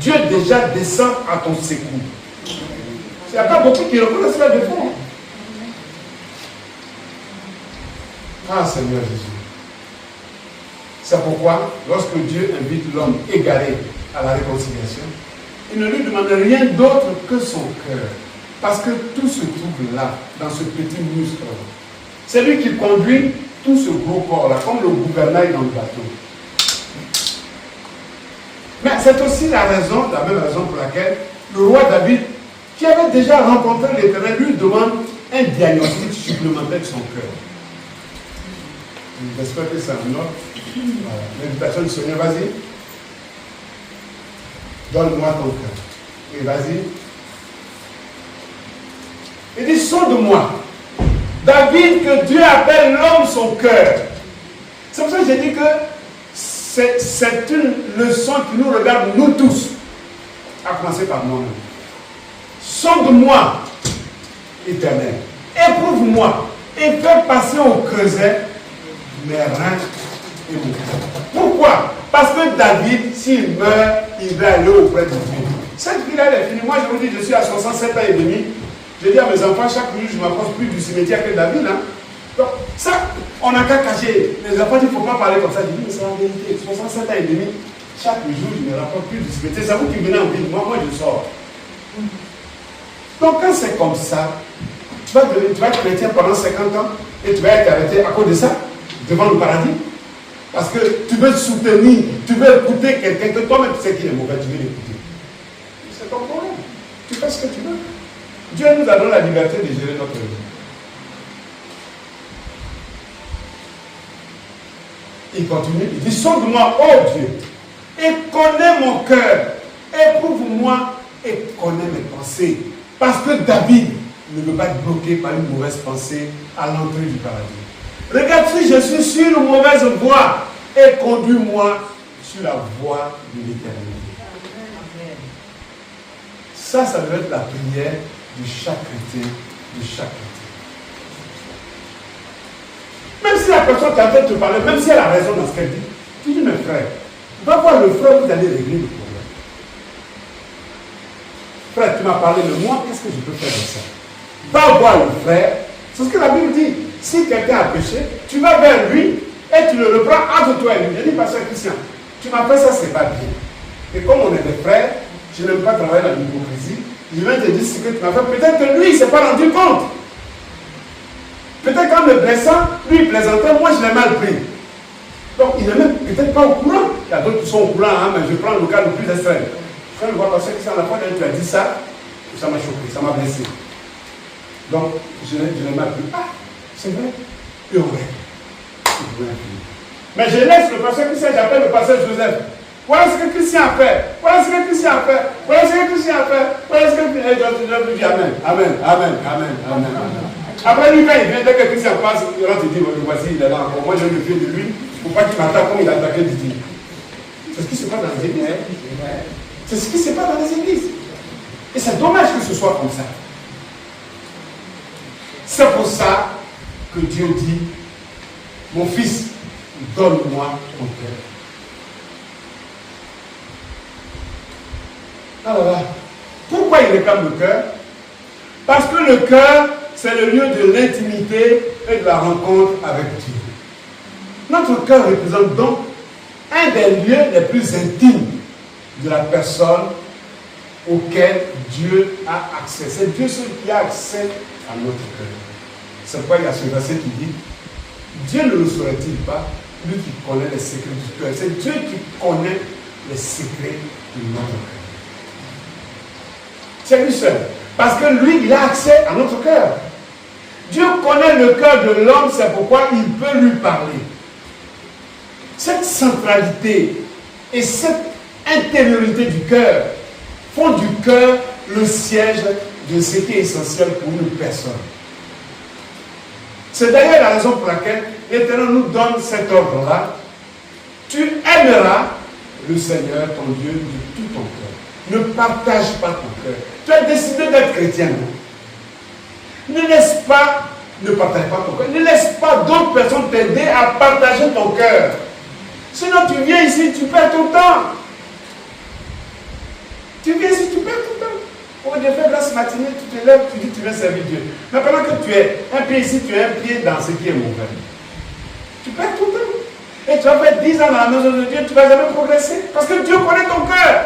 Dieu déjà descend à ton secours. Il n'y a pas beaucoup qui reconnaissent le défaut. Ah Seigneur Jésus. C'est pourquoi, lorsque Dieu invite l'homme égaré à la réconciliation, il ne lui demande rien d'autre que son cœur. Parce que tout se trouve là, dans ce petit muscle. C'est lui qui conduit tout ce gros corps-là, comme le gouvernail dans le bateau. Mais c'est aussi la même raison pour laquelle le roi David, qui avait déjà rencontré l'Éternel, lui demande un diagnostic supplémentaire de son cœur. J'espère que c'est un autre. Voilà. L'invitation du Seigneur, vas-y. Donne-moi ton cœur. Et vas-y. Il dit, sonde-moi. David, que Dieu appelle l'homme son cœur. C'est pour ça que j'ai dit que c'est une leçon qui nous regarde, nous tous. À commencer par moi-même. Sonde-moi, Éternel. Éprouve-moi. Et fais passer au creuset mes reins et mon cœur. Pourquoi? Parce que David, s'il meurt, il va aller auprès de Dieu. Cette vie-là, elle est finie. Moi, je vous dis, je suis à 67 ans et demi. Je dis à mes enfants, chaque jour, je ne m'approche plus du cimetière que David. Hein? Donc, ça, on n'a qu'à cacher. Les enfants disent, il ne faut pas parler comme ça. Je dis, mais c'est la vérité. 67 ans et demi, chaque jour, je ne me rapproche plus du cimetière. C'est vous qui venez en ville. Moi, je sors. Donc, quand c'est comme ça, tu vas être chrétien pendant 50 ans et tu vas être arrêté à cause de ça, devant le paradis. Parce que tu veux soutenir, tu veux écouter quelqu'un que toi-même tu sais qu'il est mauvais, tu veux l'écouter. C'est ton problème. Tu fais ce que tu veux. Dieu nous a donné la liberté de gérer notre vie. Il continue, il dit, sonde-moi, oh Dieu, et connais mon cœur, éprouve-moi et connais mes pensées. Parce que David ne veut pas être bloqué par une mauvaise pensée à l'entrée du paradis. Regarde si je suis sur une mauvaise voie et conduis-moi sur la voie de l'éternité. Ça doit être la prière de chaque chrétien, de chaque chrétien. Même si la personne qui est en train de te parler, même si elle a raison dans ce qu'elle dit, tu dis, mes frères, va voir le frère, vous allez régler le problème. Frère, tu m'as parlé, mais moi, qu'est-ce que je peux faire de ça? Va voir le frère. C'est ce que la Bible dit. Si quelqu'un a péché, tu vas vers lui et tu le reprends entre toi et lui. Je dis, pasteur Christian, tu m'as fait ça, c'est pas bien. Et comme on est des frères, je n'aime pas travailler dans l'hypocrisie. Je viens te dire ce que tu m'as fait. Peut-être que lui, il ne s'est pas rendu compte. Peut-être qu'en me blessant, lui, il plaisantait, moi, je l'ai mal pris. Donc, il n'est même peut-être pas au courant. Il y a d'autres qui sont au courant, hein, mais je prends le cas le plus extrême. Quand je vois pasteur Christian, à la fois, tu as dit ça, ça m'a choqué, ça m'a blessé. Donc, je l'ai mal pris. Ah, c'est vrai. Et on règle. Mais je laisse le pasteur Christian, j'appelle le pasteur Joseph. Voilà ce que Christian a fait. Voilà ce que Christian a fait. Voilà ce que Christian a fait. Voilà ce que je dis Amen. Amen. Amen. Amen. Amen. Après lui, quand il vient, dès que Christian passe, il rentre et dit, voici, il est là encore. Moi, je me fie de lui pour pas qu'il m'attaque comme il a attaqué Didi. C'est ce qui se passe dans les églises. C'est ce qui se passe dans les églises. Et c'est dommage que ce soit comme ça. C'est pour ça que Dieu dit, mon fils, donne-moi ton cœur. Alors là, pourquoi il réclame le cœur? Parce que le cœur, c'est le lieu de l'intimité et de la rencontre avec Dieu. Notre cœur représente donc un des lieux les plus intimes de la personne auquel Dieu a accès. C'est Dieu seul qui a accès à notre cœur. C'est pourquoi il y a ce verset qui dit, Dieu ne le saurait-il pas, lui qui connaît les secrets du cœur. C'est Dieu qui connaît les secrets de notre cœur. C'est lui seul. Parce que lui, il a accès à notre cœur. Dieu connaît le cœur de l'homme, c'est pourquoi il peut lui parler. Cette centralité et cette intériorité du cœur font du cœur le siège de ce qui est essentiel pour une personne. C'est d'ailleurs la raison pour laquelle l'Éternel nous donne cet ordre-là. Tu aimeras le Seigneur, ton Dieu, de tout ton cœur. Ne partage pas ton cœur. Tu as décidé d'être chrétien. Ne laisse pas, ne partage pas ton cœur. Ne laisse pas d'autres personnes t'aider à partager ton cœur. Sinon tu viens ici, tu perds ton temps. Tu viens ici, tu perds ton temps. Pour Dieu faire grâce matinée, tu te lèves, tu dis que tu veux servir Dieu. Mais pendant que tu es un pied ici, tu es un pied dans ce qui est mauvais. Tu perds ton temps. Et tu vas faire 10 ans dans la maison de Dieu, tu ne vas jamais progresser. Parce que Dieu connaît ton cœur.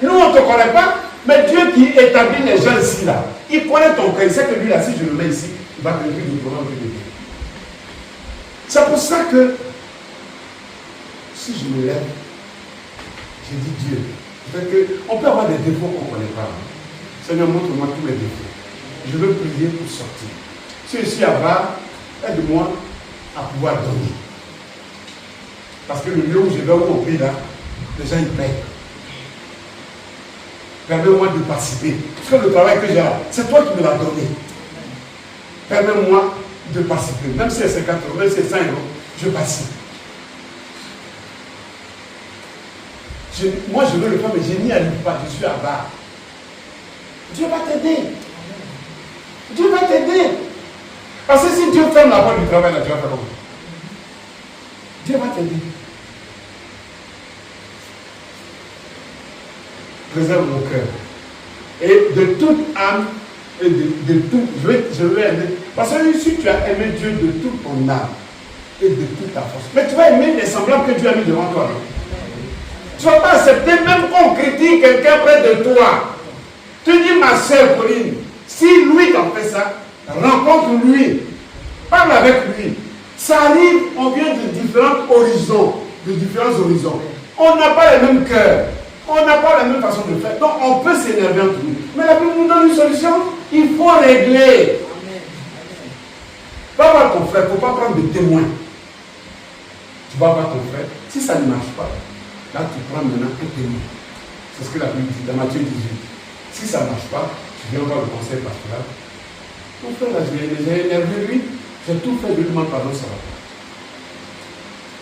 Nous, on ne te connaît pas, mais Dieu qui établit les gens ici, là, il connaît ton cœur. Il sait que lui, là, si je le mets ici, il va te lever du problème de Dieu. C'est pour ça que, si je me lève, je dis Dieu. On peut avoir des défauts qu'on ne connaît pas. Seigneur, montre-moi tous mes défauts. Je veux prier pour sortir. Si je suis à bas, aide-moi à pouvoir donner. Parce que le lieu où je vais, où on prie là, les gens ils payent. Permets-moi de participer. Parce que le travail que j'ai là, c'est toi qui me l'as donné. Permets-moi de participer. Même si c'est 50 euros, même si c'est 5 euros, je participe. Moi, je veux le faire, mais je n'y arrive pas. Je suis à bas. Dieu va t'aider. Dieu va t'aider. Parce que si Dieu ferme la porte du travail, là, tu vas faire comment? Dieu va t'aider. Préserve mon cœur. Et de toute âme, et de tout, je vais aimer. Parce que si tu as aimé Dieu de toute ton âme et de toute ta force, mais tu vas aimer les semblables que Dieu a mis devant toi. Tu ne vas pas accepter même qu'on critique quelqu'un près de toi. Tu dis, ma soeur Pauline, si lui t'en fait ça, rencontre-lui. Parle avec lui. Ça arrive, on vient de différents horizons. On n'a pas le même cœur. On n'a pas la même façon de faire. Donc on peut s'énerver entre nous. Mais la Bible nous donne une solution. Il faut régler. Va voir ton frère, il ne faut pas prendre de témoins. Tu vas voir ton frère. Si ça ne marche pas, là, tu prends maintenant un témoin. C'est ce que la Bible dit dans Matthieu 18. Si ça ne marche pas, tu viens voir le conseil pastoral. Mon frère, là, j'ai énervé lui, j'ai tout fait, je lui demande pardon, ça va pas.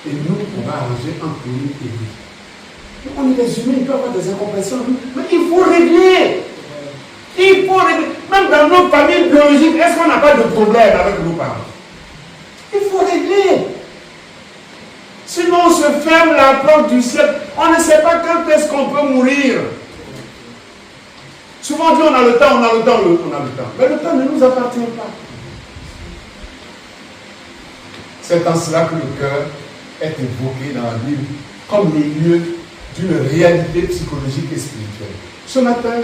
Et nous, on va arranger entre lui et lui. On est des humains, il peut y avoir des incompréhensions, mais il faut régler. Il faut régler. Même dans nos familles biologiques, est-ce qu'on n'a pas de problème avec nos parents? Il faut régler. Sinon, on se ferme la porte du ciel. On ne sait pas quand est-ce qu'on peut mourir. Souvent, on dit on a le temps, on a le temps, on a le temps. Mais le temps ne nous appartient pas. C'est en cela que le cœur est évoqué dans la Bible comme le lieu d'une réalité psychologique et spirituelle. Ce matin,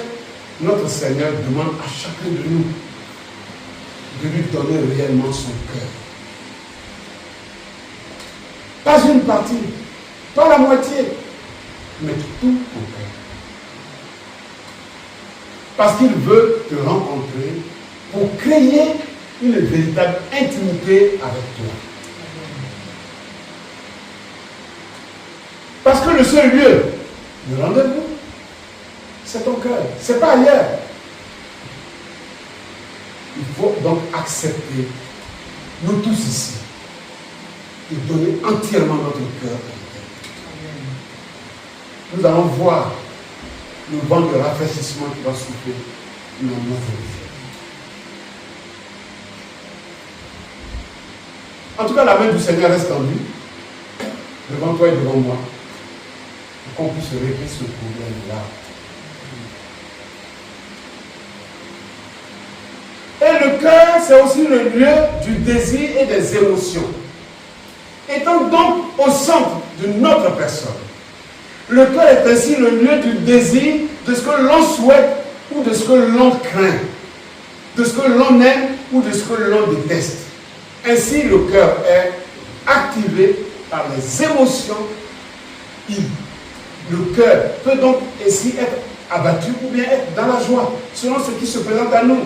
notre Seigneur demande à chacun de nous de lui donner réellement son cœur. Pas une partie, pas la moitié, mais tout ton cœur. Parce qu'il veut te rencontrer pour créer une véritable intimité avec toi. Parce que le seul lieu de rendez-vous, c'est ton cœur, c'est pas ailleurs. Il faut donc accepter, nous tous ici, de donner entièrement notre cœur. Nous allons voir le vent de rafraîchissement qui va souffler dans notre vie. En tout cas, la main du Seigneur reste tendue devant toi et devant moi pour qu'on puisse régler ce problème-là. Et le cœur, c'est aussi le lieu du désir et des émotions. Étant donc au centre de notre personne, le cœur est ainsi le lieu du désir de ce que l'on souhaite ou de ce que l'on craint, de ce que l'on aime ou de ce que l'on déteste. Ainsi, le cœur est activé par les émotions. Le cœur peut donc ainsi être abattu ou bien être dans la joie, selon ce qui se présente à nous.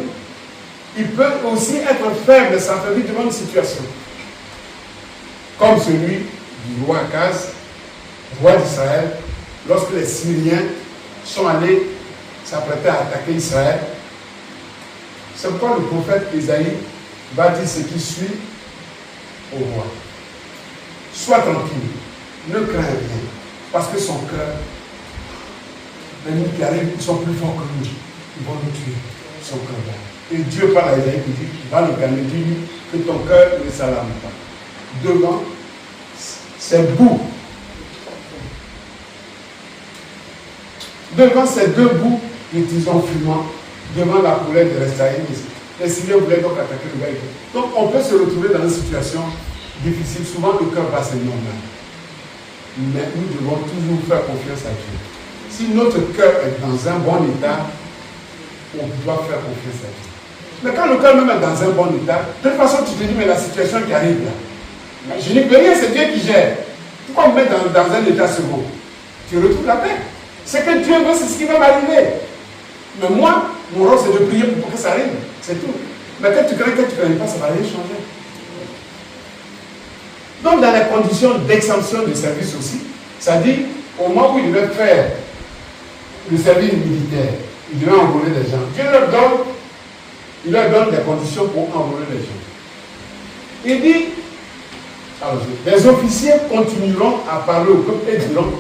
Il peut aussi être faible, s'affaiblir devant une situation. Comme celui du roi Akaz, roi d'Israël, lorsque les Syriens sont allés s'apprêter à attaquer Israël. C'est pourquoi le prophète Isaïe va dire ce qui suit au roi. Sois tranquille, ne crains rien, parce que son cœur, les ennemis qui arrivent, ils sont plus forts que nous. Ils vont nous tuer, son cœur là. Et Dieu parle à Isaïe qui dit, va le calmer, dis-lui que ton cœur ne s'alarme pas. Devant, c'est boue. Devant ces deux bouts de tisons fumants, devant la colère de l'Israël, les Syriens voulaient donc attaquer le Baïd. Donc on peut se retrouver dans une situation difficile. Souvent le cœur va se normal. Mais nous devons toujours faire confiance à Dieu. Si notre cœur est dans un bon état, on doit faire confiance à Dieu. Mais quand le cœur même est dans un bon état, de toute façon tu te dis, mais la situation qui arrive là, je n'y peux rien, c'est Dieu qui gère. Pourquoi me mettre dans un état second? Tu retrouves la paix. C'est que Dieu veut, c'est ce qui va m'arriver. Mais moi, mon rôle c'est de prier pour que ça arrive. C'est tout. Mais quand tu crains pas, ça ne va rien changer. Donc dans les conditions d'exemption du service aussi, ça dit, au moment où il devait faire le service militaire, il devait enrôler les gens. Dieu leur donne des conditions pour enrôler les gens. Il dit, alors, les officiers continueront à parler au peuple et diront,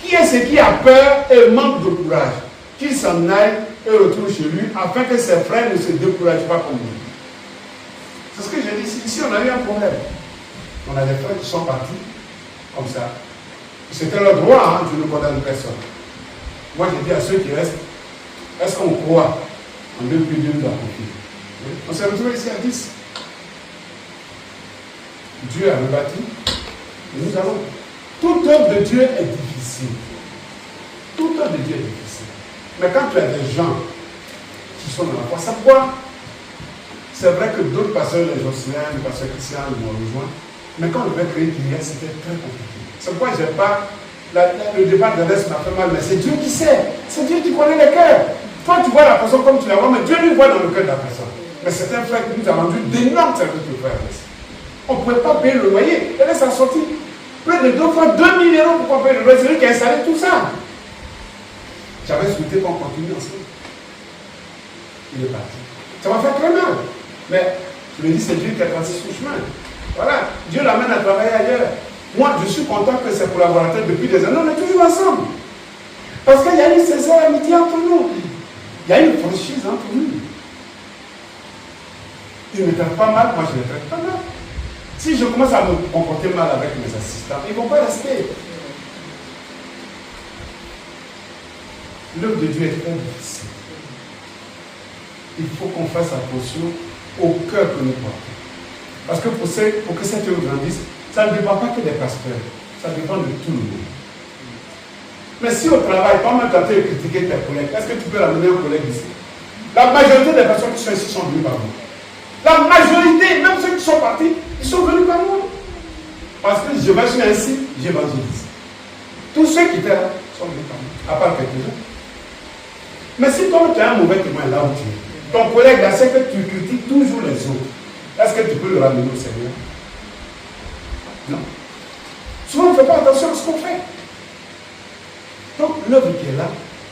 qui est ce qui a peur et manque de courage, qu'il s'en aille et retourne chez lui, afin que ses frères ne se découragent pas comme lui. C'est ce que j'ai dit. Ici, on a eu un problème. On a des frères qui sont partis comme ça. C'était leur droit, hein, je ne condamne personne. Moi, j'ai dit à ceux qui restent, est-ce qu'on croit en Dieu que Dieu nous a confié? On s'est retrouvé ici à 10. Dieu a rebâti, et nous allons. Toute œuvre de Dieu est difficile. Toute œuvre de Dieu est difficile. Mais quand tu as des gens qui sont dans la foi, ça pourquoi c'est vrai que d'autres pasteurs, les Jocelyens, les pasteurs Christian, m'ont rejoint. Mais quand on devait créer Kyrielle, c'était très compliqué. C'est pourquoi j'ai pas. Le débat de l'Est m'a fait mal, mais c'est Dieu qui sait. C'est Dieu qui connaît les cœurs. Toi, tu vois la personne comme tu la vois, mais Dieu lui voit dans le cœur de la personne. Mais c'est un frère qui nous a rendu d'énormes services de frère. On ne pouvait pas payer le loyer. Elle est sortie. Plus de 2 fois 2 000 € pour payer le loyer. C'est lui qui a installé tout ça. J'avais souhaité qu'on continue ensemble. Il est parti. Ça m'a fait très mal. Mais je me dis, c'est Dieu qui a tracé son chemin. Voilà. Dieu l'amène à travailler ailleurs. Moi, je suis content que ses collaborateurs, depuis des années, on est toujours ensemble. Parce qu'il y a une sincère amitié entre nous. Il y a une franchise entre nous. Il me traite pas mal, moi je ne le traite pas mal. Si je commence à me comporter mal avec mes assistants, ils ne vont pas rester. L'œuvre de Dieu est très difficile. Il faut qu'on fasse attention au cœur que nous portons. Parce que pour que cette œuvre grandisse, ça ne dépend pas que des pasteurs, ça dépend de tout le monde. Mais si au travail, quand même quand tu as critiqué tes collègues, est-ce que tu peux ramener un collègue ici? La majorité des personnes qui sont ici sont venues par moi. La majorité, même ceux qui sont partis, ils sont venus par moi. Parce que je suis ainsi, j'évangélise. Tous ceux qui étaient là sont venus par moi, à part quelques-uns. Mais si toi tu as un mauvais témoin là où tu es, ton collègue là, c'est que tu critiques toujours les autres. Est-ce que tu peux le ramener au Seigneur? Non. Souvent on ne fait pas attention à ce qu'on fait. Donc l'œuvre qui est là,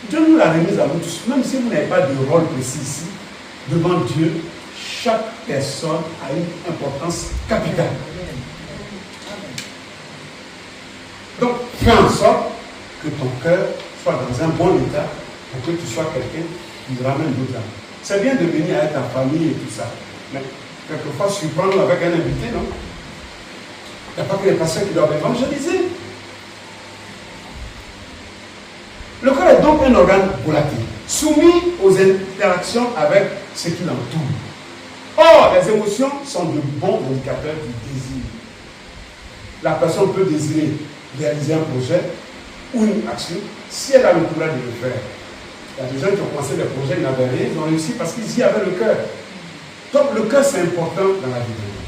Dieu nous l'a remise à nous tous. Même si vous n'avez pas de rôle précis ici, devant Dieu, chaque personne a une importance capitale. Donc, fais en sorte que ton cœur soit dans un bon état pour que tu sois quelqu'un qui ramène d'autres âmes. C'est bien de venir avec ta famille et tout ça. Mais quelquefois, surprendre avec un invité, non? Il n'y a pas que les pasteurs qui doivent évangéliser. Le cœur est donc un organe volatile, soumis aux interactions avec ce qui l'entoure. Or, les émotions sont de bons indicateurs du désir. La personne peut désirer réaliser un projet ou une action si elle a le courage de le faire. Il y a des gens qui ont commencé des projets, ils n'avaient rien, ils ont réussi parce qu'ils y avaient le cœur. Donc le cœur c'est important dans la vie de Dieu.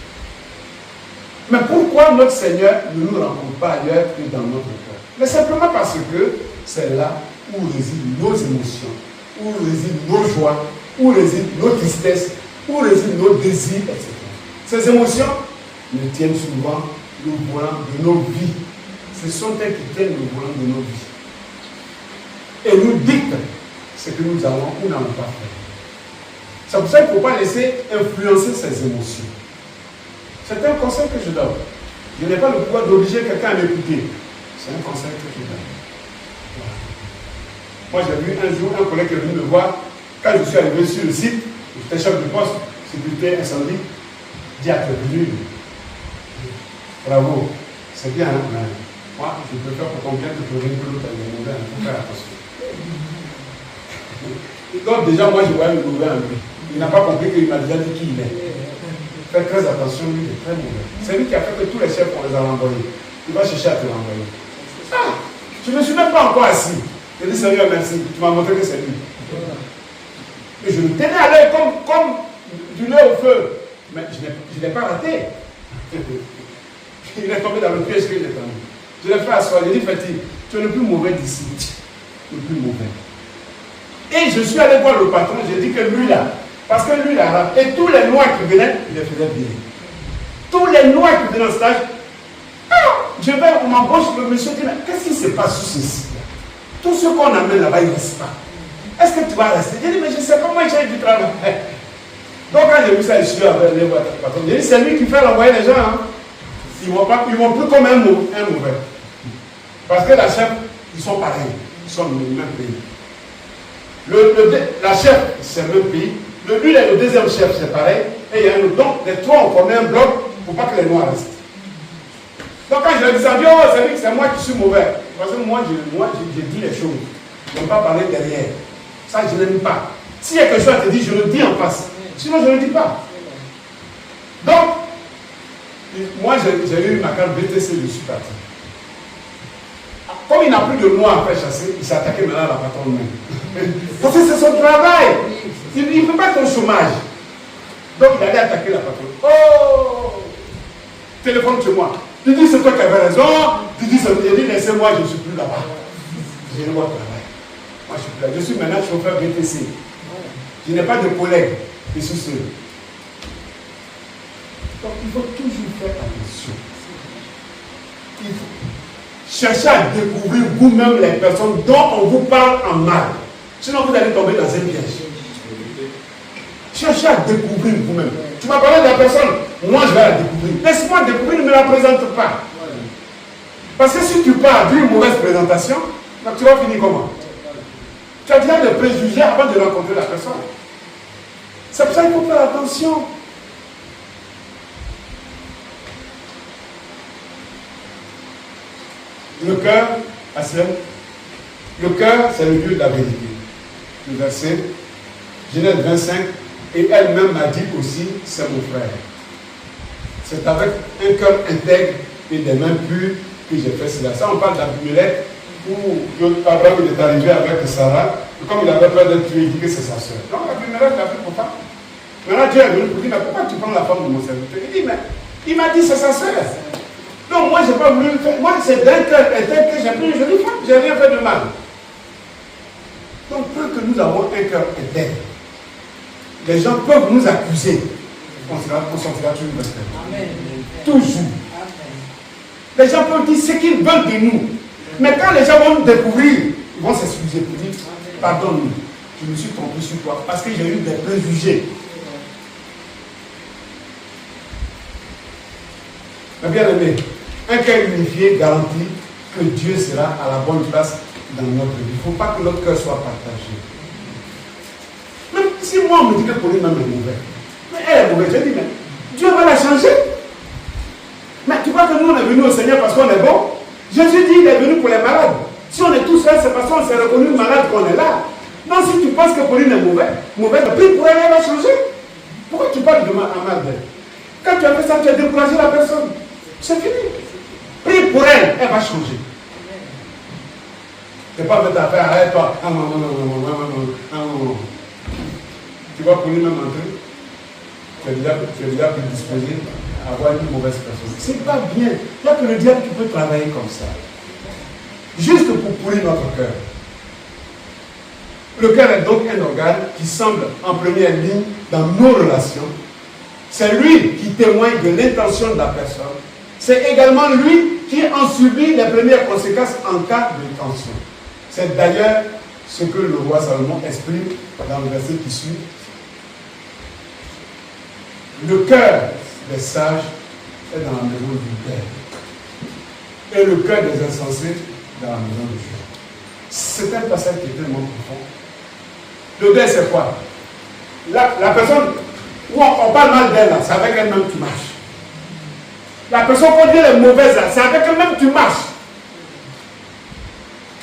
Mais pourquoi notre Seigneur ne nous rencontre pas ailleurs que dans notre cœur? Mais simplement parce que c'est là où résident nos émotions, où résident nos joies, où résident nos tristesses, où résident nos désirs, etc. Ces émotions nous tiennent souvent le volant de nos vies. Ce sont elles qui tiennent le volant de nos vies. Et nous dictent ce que nous allons ou n'allons pas faire. C'est pour ça qu'il ne faut pas laisser influencer ces émotions. C'est un conseil que je donne. Je n'ai pas le pouvoir d'obliger quelqu'un à m'écouter. C'est un conseil que je donne. Voilà. Moi, j'ai vu un jour un collègue qui est venu me voir. Quand je suis arrivé sur le site, j'étais chef de poste, sécurité incendie. Dis à tu es venu. Bravo. C'est bien, hein? Mais moi, je peux faire pour combien de prévenir que l'autre a demandé. Il faut faire attention. Donc, déjà, moi, je voyais le mauvais en lui. Il n'a pas compris qu'il m'a déjà dit qui il est. Faites très attention, lui, il est très mauvais. C'est lui qui a fait que tous les chefs, on les a renvoyés. Il va chercher à te renvoyer. Ah, je ne me suis même pas encore assis. Je dis Seigneur, merci. Tu m'as montré que c'est lui. Et je le tenais à l'œil comme du lait au feu. Mais je ne l'ai pas raté. Il est tombé dans le piège qu'il est tombé. Je l'ai fait asseoir. Je lui ai dit, Fatih, tu es le plus mauvais d'ici. Le plus mauvais. Et je suis allé voir le patron. J'ai dit que lui là, parce que lui là, et tous les noirs qui venaient, il les faisait bien. Tous les noirs qui venaient en stage, je vais, on m'embauche, le monsieur dit, mais qu'est-ce qui se passe sur ceci? Tout ce qu'on amène là-bas, il ne reste pas. Est-ce que tu vas rester? J'ai dit, mais je ne sais pas, moi j'ai du travail. Donc quand j'ai vu ça, je suis avec les patrons. J'ai dit, c'est lui qui fait renvoyer les gens. Hein. Ils ne vont plus comme un mauvais. Parce que la chef, ils sont pareils. Ils sont du même pays. La chef, c'est le même pays. Lui, le deuxième chef, c'est pareil. Et il y a un autre. Donc, les trois ont formé un bloc pour pas que les noirs restent. Donc, quand je leur dis ça, c'est moi qui suis mauvais. Parce que moi, je dis les choses. Je ne vais pas parler derrière. Ça, je n'aime pas. S'il y a quelque chose à te dire, je le dis en face. Sinon, je ne le dis pas. Donc, moi, j'ai eu ma carte BTC, je suis parti. Comme il n'a plus de noirs à faire chasser, il s'est attaqué maintenant à la patronne même. Parce que c'est son travail. Il ne peut pas être au chômage. Donc il allait attaquer la patronne. Oh! Téléphone chez moi. Tu dis c'est toi qui avais raison. Tu dis c'est toi. Laissez-moi, je ne suis plus là-bas. J'ai le droit de travail. Moi je suis plus là. Je suis maintenant chauffeur BTC. Je n'ai pas de collègues. Je suis seul. Donc il faut toujours faire attention. Il faut chercher à découvrir vous-même les personnes dont on vous parle en mal. Sinon vous allez tomber dans un piège. Cherchez à découvrir vous-même. Tu m'as parlé de la personne, moi je vais la découvrir. Laisse-moi découvrir, ne me la présente pas. Parce que si tu pars d'une mauvaise présentation, donc tu vas finir comment? Tu as déjà des préjugés avant de rencontrer la personne. C'est pour ça qu'il faut faire attention. Le cœur, le cœur, c'est le lieu de la vérité. Le verset, Genèse 25, et elle-même m'a dit aussi, c'est mon frère. C'est avec un cœur intègre et des mains pures que j'ai fait cela. Ça, on parle d'Abimelech, où Abraham est arrivé avec Sarah, et comme il avait peur d'être tué, il dit que c'est sa soeur. Donc Abimelech l'a pris pour femme. Maintenant Dieu est venu pour dire, mais pourquoi tu prends la femme de mon serviteur? Il dit, mais il m'a dit c'est sa soeur. Donc moi, je n'ai pas voulu le faire. Moi, c'est d'un cœur intègre que j'ai pris une jolie femme. Je n'ai rien fait de mal. Donc, tant que nous avons un cœur intègre, les gens peuvent nous accuser. On sentira toujours le respect. Toujours. Les gens peuvent dire ce qu'ils veulent de nous. Mais quand les gens vont nous découvrir, ils vont s'excuser pour dire, pardonne-nous, je me suis trompé sur toi parce que j'ai eu des préjugés. Mais bien aimé, un cœur unifié garantit que Dieu sera à la bonne place dans notre vie. Il ne faut pas que notre cœur soit partagé. Même si moi on me dit que Pauline même est mauvaise, mais elle est mauvaise, je dis, mais Dieu va la changer. Mais tu crois que nous on est venus au Seigneur parce qu'on est bon? Jésus dit il est venu pour les malades. Si on est tous là, c'est parce qu'on s'est reconnu malade qu'on est là. Donc si tu penses que Pauline est mauvaise, prie pour elle, elle va changer. Pourquoi tu parles de mal d'elle? Quand tu as fait ça, tu as découragé la personne. C'est fini. Prie pour elle, elle va changer. Tu n'es pas fait affaire, arrête-toi. Tu vois, pour lui même entrer, tu es déjà prédisposé à avoir une mauvaise personne. C'est pas bien. Il n'y a que le diable qui peut travailler comme ça. Juste pour pourrir notre cœur. Le cœur est donc un organe qui semble en première ligne dans nos relations. C'est lui qui témoigne de l'intention de la personne. C'est également lui qui en subit les premières conséquences en cas de tension. C'est d'ailleurs ce que le roi Salomon exprime dans le verset qui suit. Le cœur des sages est dans la maison du Père. Et le cœur des insensés dans la maison de Dieu. C'est un passage qui est tellement profond. Le deuil, c'est quoi? La personne où on parle mal d'elle, c'est avec elle-même que tu marches. La personne qu'on dit elle est mauvaise, c'est avec elle-même que tu marches.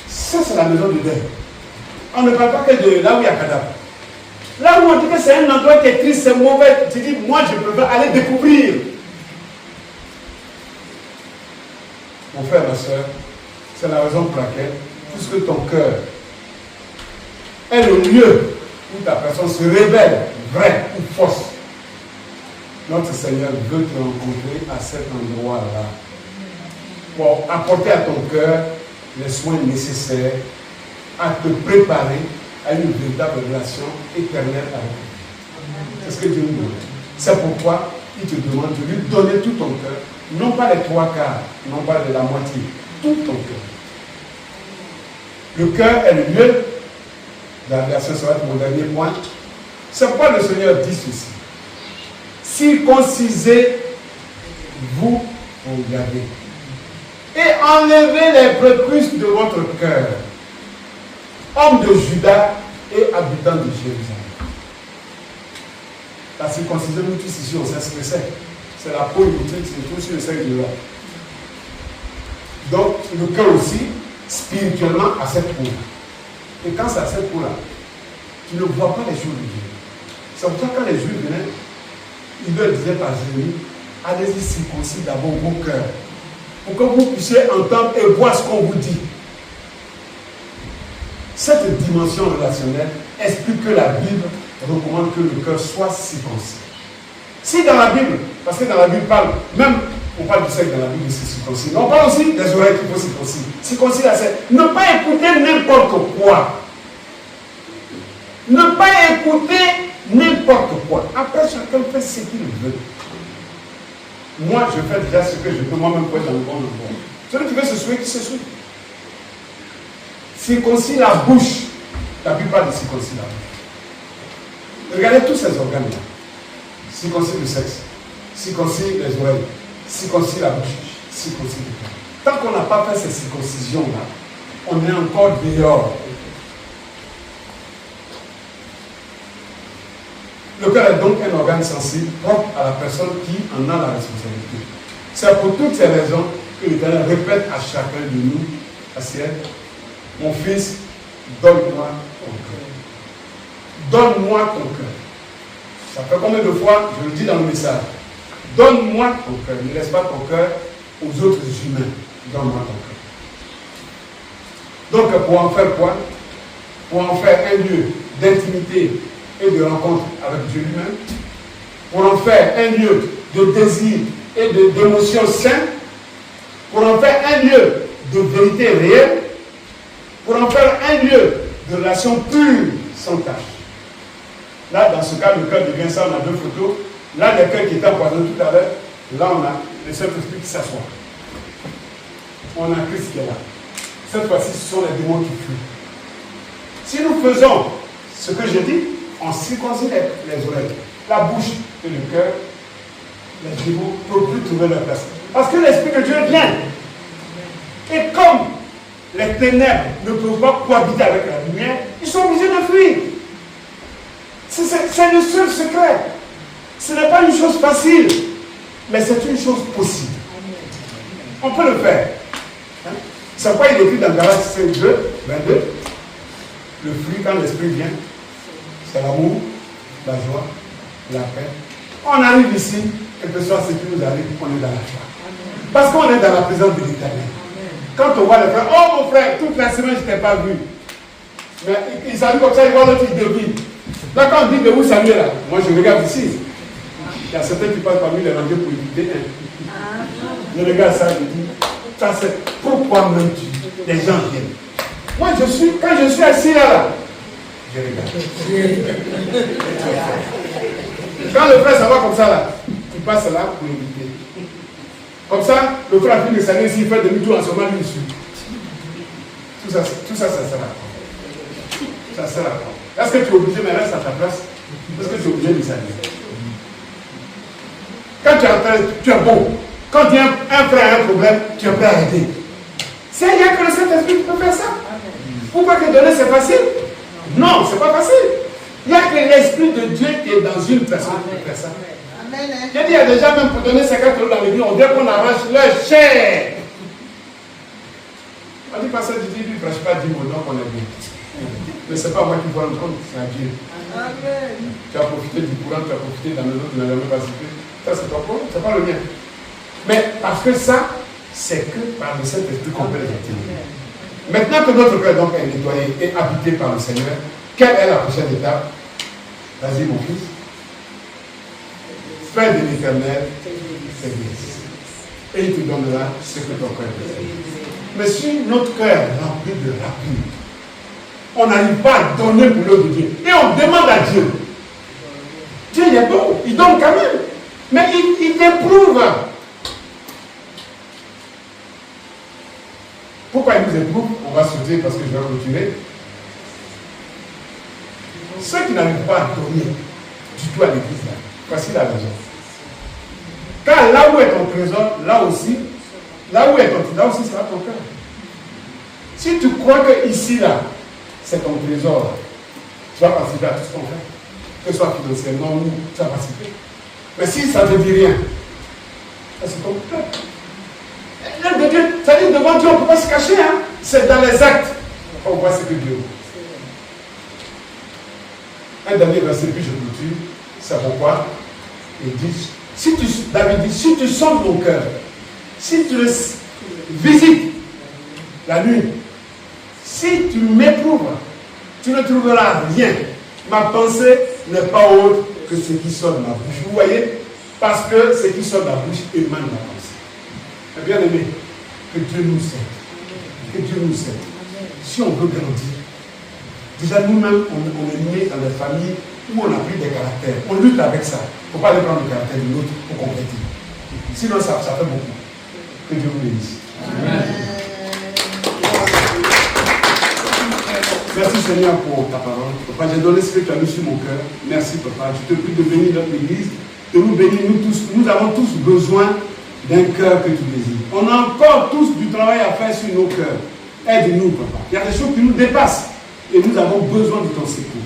Ça, c'est la maison du deuil. On ne parle pas que de là où il y a cadavre. Là où on dit que c'est un endroit qui est triste, c'est mauvais, tu dis, moi je préfère aller découvrir. Mon frère, ma soeur, c'est la raison pour laquelle, puisque ton cœur est le lieu où ta personne se révèle, vraie ou fausse, notre Seigneur veut te rencontrer à cet endroit-là pour apporter à ton cœur les soins nécessaires à te préparer à une véritable relation éternelle avec lui. C'est ce que Dieu nous demande. C'est pourquoi il te demande de lui donner tout ton cœur, non pas les 3/4, non pas de la moitié, tout ton cœur. Le cœur est le lieu, la version sera mon dernier point. C'est pourquoi le Seigneur dit ceci. Circoncisez-vous, regardez, et enlevez les prépuces de votre cœur, hommes de Juda et habitants de Jérusalem. La circoncision, nous tous ici, on sait ce que c'est. C'est la peau inutile, c'est tout sur le sein de l'homme. Donc, le cœur aussi, spirituellement, a cette peau-là. Et quand c'est à cette peau-là, tu ne vois pas les jours de Dieu. C'est pour ça que quand les Juifs venaient, ils leur disaient par Jérémie, allez-y circoncis d'abord vos cœurs, pour que vous puissiez entendre et voir ce qu'on vous dit. Cette dimension relationnelle explique que la Bible recommande que le cœur soit circoncis. Si dans la Bible, parce que dans la Bible parle, même on parle du sexe dans la Bible, c'est circoncis, mais on parle aussi des oreilles qu'il faut circoncis. Circoncis la scène. Ne pas écouter n'importe quoi. Ne pas écouter n'importe quoi. Après, chacun fait ce qu'il veut. Moi, je fais déjà ce que je peux moi-même pour être dans le bon endroit. Celui qui veut se souiller, qui se souille. Circoncis la bouche. La Bible parle de circoncis la bouche. Regardez tous ces organes-là. Circoncis le sexe. Circoncis les oreilles. Circoncis la bouche. Circoncis le cœur. Tant qu'on n'a pas fait ces circoncisions-là, on est encore dehors. Le cœur est donc un organe sensible propre à la personne qui en a la responsabilité. C'est pour toutes ces raisons Que l'Éternel répète à chacun de nous, à ciel, mon fils, donne-moi ton cœur. Donne-moi ton cœur. Ça fait combien de fois, je le dis dans le message, donne-moi ton cœur. Ne laisse pas ton cœur aux autres humains. Donne-moi ton cœur. Donc, pour en faire quoi? Pour en faire un lieu d'intimité et de rencontre avec Dieu lui-même, pour en faire un lieu de désir et d'émotion saine, pour en faire un lieu de vérité réelle, pour en faire un lieu de relation pure, sans tâche. Là, dans ce cas, le cœur devient ça, on a deux photos. Là, le cœur qui était empoisonné tout à l'heure, là, on a le Saint-Esprit qui s'assoit. On a Christ qui est là. Cette fois-ci, ce sont les démons qui fuient. Si nous faisons ce que je dis, on circoncise les oreilles, la bouche et le cœur, les démons ne peuvent plus trouver leur place. Parce que l'Esprit de Dieu vient. Et comme les ténèbres ne peuvent pas cohabiter avec la lumière, ils sont obligés de fuir. C'est le seul secret. Ce n'est pas une chose facile, mais c'est une chose possible. On peut le faire. Hein? C'est pourquoi il est écrit dans Galates 5, 2, 22. Le fruit, quand l'Esprit vient, c'est l'amour, la joie, la paix. On arrive ici, et que ce soit ce qui nous arrive, on est dans la joie. Parce qu'on est dans la présence de l'Éternel. Quand on voit les frères, oh mon frère, toute la semaine je ne t'ai pas vu. Mais il salue comme ça, il voit l'autre, il devine. Là, quand on dit de où saluer là, moi je regarde ici. Il y a certains qui passent parmi les rangées pour éviter un. Je regarde ça, je dis, ça c'est pourquoi même tu. Les gens viennent. Moi quand je suis assis là, je regarde. Quand le frère ça va comme ça là, il passe là pour éviter. Comme ça, le frère a fini de saluer, s'il fait demi-tour en ce moment, lui il suit. Tout ça, ça sert à quoi? Ça sert à quoi? Est-ce que tu es obligé, mais reste à ta place? Est-ce que tu es obligé de saluer? Quand tu es en train, tu es bon. Quand il y a un frère a un problème, tu es prêt à aider. Il n'y a que le Saint-Esprit qui peut faire ça. Pourquoi que donner c'est facile? Non, c'est pas facile. Il n'y a que l'Esprit de Dieu qui est dans une personne qui peut faire ça. J'ai dit, il y a déjà même pour donner 50 € dans l'église, on dirait qu'on arrache leur chair. On dit, pasteur Didier, lui, il ne prêche pas 10 mots, donc on est bien. Mais ce n'est pas moi qui vois le compte, c'est à Dieu. Amen. Tu as profité du courant, tu as profité de la maison, tu n'as jamais participé. Ça, c'est ton problème, ce n'est pas le mien. Mais parce que ça, c'est que par le Saint-Esprit qu'on peut les activer. Maintenant que notre cœur donc est nettoyé et habité par le Seigneur, quelle est la prochaine étape? Vas-y, mon fils. Fais de l'Éternel tes grâces. Et il te donnera ce que ton cœur veut. Mais si notre cœur est rempli de rapine, on n'arrive pas à donner pour l'œuvre de Dieu. Et on demande à Dieu. Dieu il est bon, il donne quand même. Mais il t'éprouve. Pourquoi il nous éprouve? On va se dire parce que je vais clôturer. Ceux qui n'arrivent pas à donner du tout à l'église, voici la raison. Car là où est ton trésor, là aussi sera ton cœur. Si tu crois que ici, là, c'est ton trésor, tu vas participer à tout ce qu'on fait. Que ce soit financièrement ou tu vas participer. Mais si ça ne te dit rien, c'est ton cœur. L'œuvre de Dieu, ça dit devant Dieu, on ne peut pas se cacher. Hein? C'est dans les actes qu'on voit ce que Dieu veut. Un dernier verset, puis je clôture. C'est pourquoi il dit, David dit, si tu sondes mon cœur, si tu le visites la nuit, si tu m'éprouves, tu ne trouveras rien. Ma pensée n'est pas autre que ce qui sort de ma bouche. Vous voyez? Parce que ce qui sort de la bouche émane de la pensée. Bien aimé, que Dieu nous aide. Que Dieu nous aide. Si on veut grandir, déjà nous-mêmes, on est nés dans des familles où on a pris des caractères. On lutte avec ça. Il ne faut pas aller prendre le caractère de l'autre pour compléter. Sinon, ça fait beaucoup. Que Dieu vous bénisse. Amen. Merci Seigneur pour ta parole. Papa, j'ai donné ce que tu as mis sur mon cœur. Merci Papa. Je te prie de bénir notre Église, de nous bénir nous tous. Nous avons tous besoin d'un cœur que tu désires. On a encore tous du travail à faire sur nos cœurs. Aide-nous Papa. Il y a des choses qui nous dépassent et nous avons besoin de ton secours.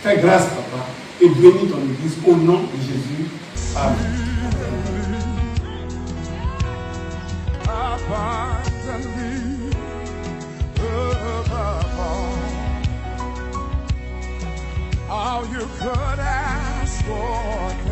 Fais grâce Papa et bénis ton Église au nom de Jésus. Amen. could ask for.